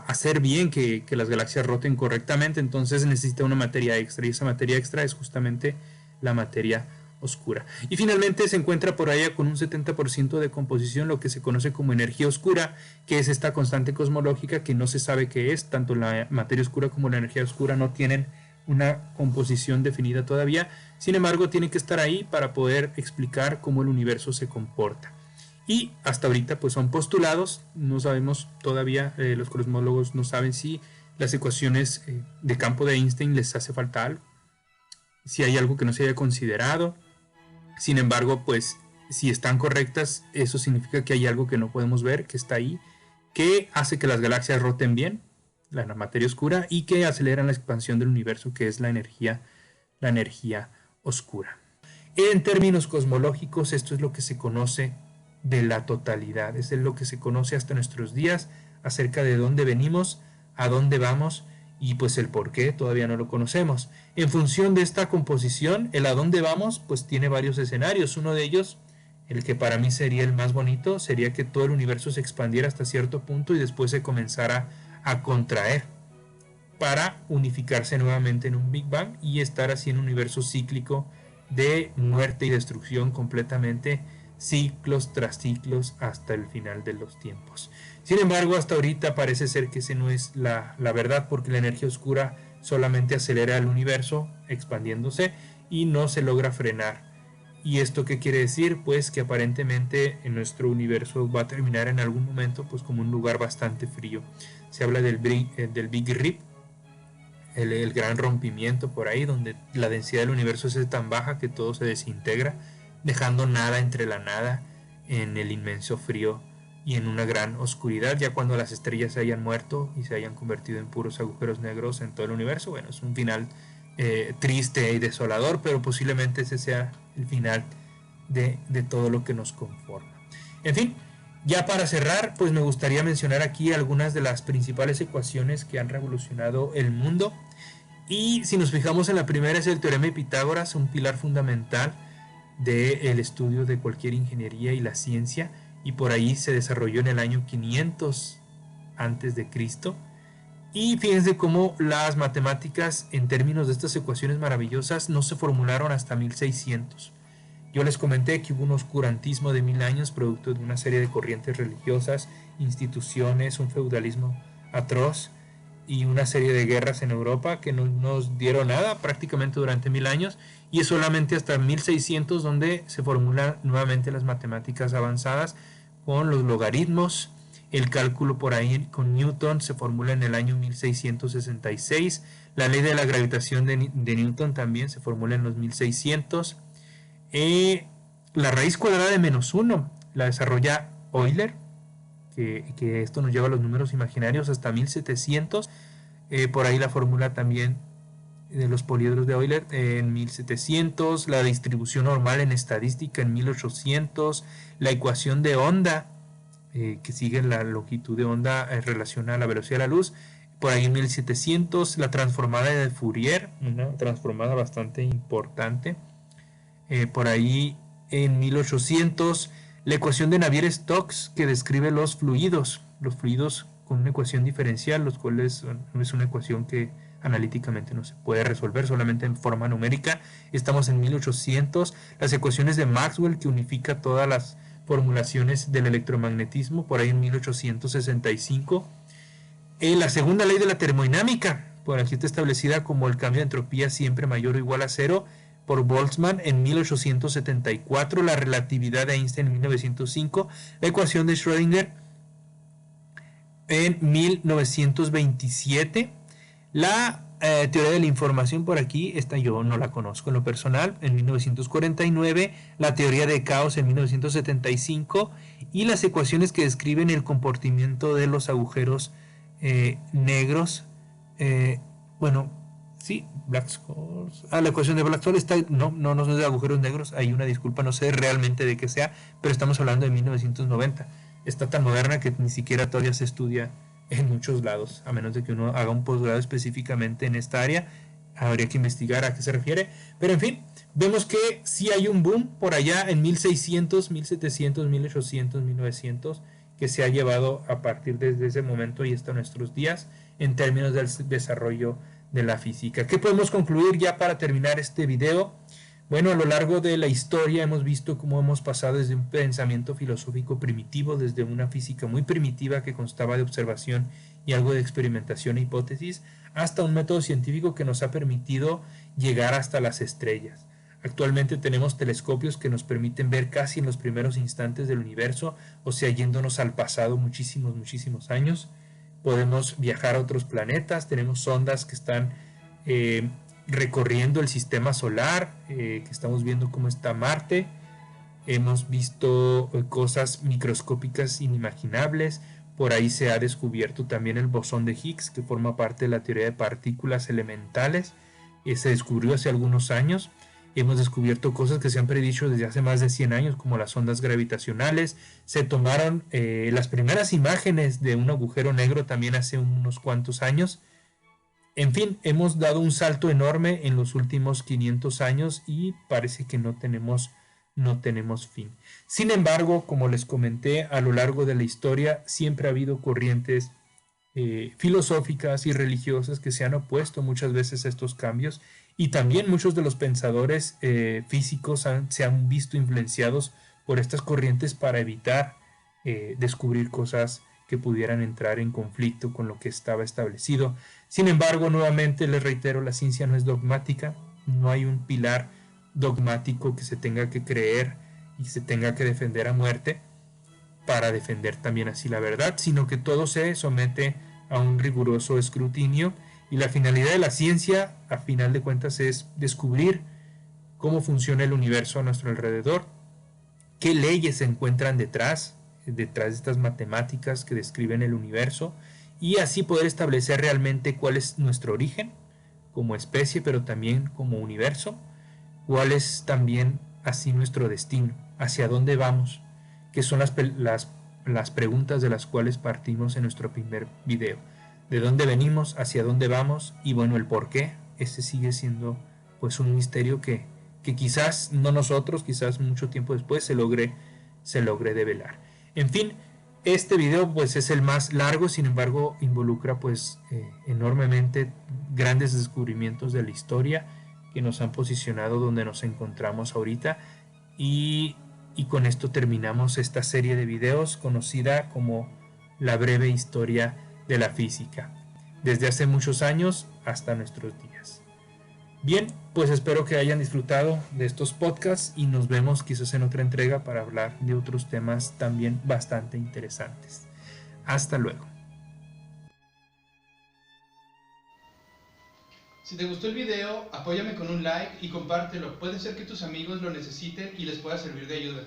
hacer bien que las galaxias roten correctamente. Entonces necesita una materia extra, y esa materia extra es justamente la materia oscura. Y finalmente se encuentra por allá con un 70% de composición lo que se conoce como energía oscura, que es esta constante cosmológica que no se sabe qué es. Tanto la materia oscura como la energía oscura no tienen una composición definida todavía. Sin embargo, tiene que estar ahí para poder explicar cómo el universo se comporta. Y hasta ahorita pues son postulados, no sabemos todavía, los cosmólogos no saben si las ecuaciones de campo de Einstein les hace falta algo, si hay algo que no se haya considerado. Sin embargo, pues si están correctas, eso significa que hay algo que no podemos ver, que está ahí, que hace que las galaxias roten bien, la materia oscura, y que aceleran la expansión del universo, que es la energía oscura. En términos cosmológicos, esto es lo que se conoce de la totalidad, es lo que se conoce hasta nuestros días acerca de dónde venimos, a dónde vamos, y pues el por qué todavía no lo conocemos. En función de esta composición, el a dónde vamos pues tiene varios escenarios. Uno de ellos, el que para mí sería el más bonito, sería que todo el universo se expandiera hasta cierto punto y después se comenzara a contraer para unificarse nuevamente en un Big Bang y estar así en un universo cíclico de muerte y destrucción completamente, ciclos tras ciclos hasta el final de los tiempos. Sin embargo, hasta ahorita parece ser que ese no es la verdad, porque la energía oscura solamente acelera el universo expandiéndose y no se logra frenar. ¿Y esto qué quiere decir? Pues que aparentemente en nuestro universo va a terminar en algún momento pues como un lugar bastante frío. Se habla del Big Rip, el gran rompimiento por ahí, donde la densidad del universo es tan baja que todo se desintegra, dejando nada entre la nada en el inmenso frío y en una gran oscuridad, ya cuando las estrellas se hayan muerto y se hayan convertido en puros agujeros negros en todo el universo. Bueno, es un final triste y desolador, pero posiblemente ese sea el final de todo lo que nos conforma. En fin, ya para cerrar, pues me gustaría mencionar aquí algunas de las principales ecuaciones que han revolucionado el mundo. Y si nos fijamos en la primera, es el teorema de Pitágoras, un pilar fundamental del estudio de cualquier ingeniería y la ciencia, y por ahí se desarrolló en el año 500 antes de Cristo. Y fíjense cómo las matemáticas en términos de estas ecuaciones maravillosas no se formularon hasta 1600. Yo les comenté que hubo un oscurantismo de 1000 años producto de una serie de corrientes religiosas, instituciones, un feudalismo atroz y una serie de guerras en Europa que no nos dieron nada prácticamente durante 1000 años, y es solamente hasta 1600 donde se formulan nuevamente las matemáticas avanzadas con los logaritmos. El cálculo por ahí con Newton se formula en el año 1666. La ley de la gravitación de Newton también se formula en los 1600. La raíz cuadrada de -1 la desarrolla Euler, que esto nos lleva a los números imaginarios hasta 1700. Por ahí la fórmula también de los poliedros de Euler en 1700. La distribución normal en estadística en 1800. La ecuación de onda, que sigue la longitud de onda en relación a la velocidad de la luz, por ahí en 1700. La transformada de Fourier, una transformada bastante importante, por ahí en 1800. La ecuación de Navier-Stokes, que describe los fluidos con una ecuación diferencial, los cuales es una ecuación que analíticamente no se puede resolver, solamente en forma numérica. Estamos en 1800. Las ecuaciones de Maxwell, que unifica todas las formulaciones del electromagnetismo, por ahí en 1865. La segunda ley de la termodinámica, por aquí está establecida como el cambio de entropía siempre mayor o igual a cero, por Boltzmann en 1874. La relatividad de Einstein en 1905. La ecuación de Schrödinger en 1927. La teoría de la información, por aquí, esta yo no la conozco en lo personal, en 1949. La teoría de caos en 1975. Y las ecuaciones que describen el comportamiento de los agujeros negros. Sí, Black Holes. La ecuación de Black Hole está, no es de agujeros negros, hay una disculpa, no sé realmente de qué sea, pero estamos hablando de 1990. Está tan moderna que ni siquiera todavía se estudia en muchos lados, a menos de que uno haga un posgrado específicamente en esta área. Habría que investigar a qué se refiere, pero en fin, vemos que sí hay un boom por allá en 1600, 1700, 1800, 1900, que se ha llevado a partir desde ese momento y hasta nuestros días en términos del desarrollo de la física. ¿Qué podemos concluir ya para terminar este video? Bueno, a lo largo de la historia hemos visto cómo hemos pasado desde un pensamiento filosófico primitivo, desde una física muy primitiva que constaba de observación y algo de experimentación e hipótesis, hasta un método científico que nos ha permitido llegar hasta las estrellas. Actualmente tenemos telescopios que nos permiten ver casi en los primeros instantes del universo, o sea, yéndonos al pasado muchísimos años. Podemos viajar a otros planetas, tenemos sondas que están recorriendo el sistema solar, que estamos viendo cómo está Marte. Hemos visto cosas microscópicas inimaginables. Por ahí se ha descubierto también el bosón de Higgs, que forma parte de la teoría de partículas elementales. Se descubrió hace algunos años. Hemos descubierto cosas que se han predicho desde hace más de 100 años, como las ondas gravitacionales. Se tomaron las primeras imágenes de un agujero negro también hace unos cuantos años. En fin, hemos dado un salto enorme en los últimos 500 años y parece que no tenemos fin. Sin embargo, como les comenté, a lo largo de la historia siempre ha habido corrientes filosóficas y religiosas que se han opuesto muchas veces a estos cambios, y también muchos de los pensadores físicos se han visto influenciados por estas corrientes para evitar descubrir cosas que pudieran entrar en conflicto con lo que estaba establecido. Sin embargo, nuevamente les reitero, la ciencia no es dogmática, no hay un pilar dogmático que se tenga que creer y se tenga que defender a muerte para defender también así la verdad, sino que todo se somete a un riguroso escrutinio, y la finalidad de la ciencia, a final de cuentas, es descubrir cómo funciona el universo a nuestro alrededor, qué leyes se encuentran detrás de estas matemáticas que describen el universo, y así poder establecer realmente cuál es nuestro origen como especie, pero también como universo, cuál es también así nuestro destino, hacia dónde vamos, que son las preguntas de las cuales partimos en nuestro primer video. De dónde venimos, hacia dónde vamos, y bueno, el por qué. Este sigue siendo pues un misterio que quizás no nosotros, quizás mucho tiempo después se logre develar. En fin, este video pues es el más largo, sin embargo involucra pues enormemente grandes descubrimientos de la historia que nos han posicionado donde nos encontramos ahorita, y con esto terminamos esta serie de videos conocida como La breve historia de la física, desde hace muchos años hasta nuestros días. Bien, pues espero que hayan disfrutado de estos podcasts y nos vemos quizás en otra entrega para hablar de otros temas también bastante interesantes. Hasta luego. Si te gustó el video, apóyame con un like y compártelo. Puede ser que tus amigos lo necesiten y les pueda servir de ayuda.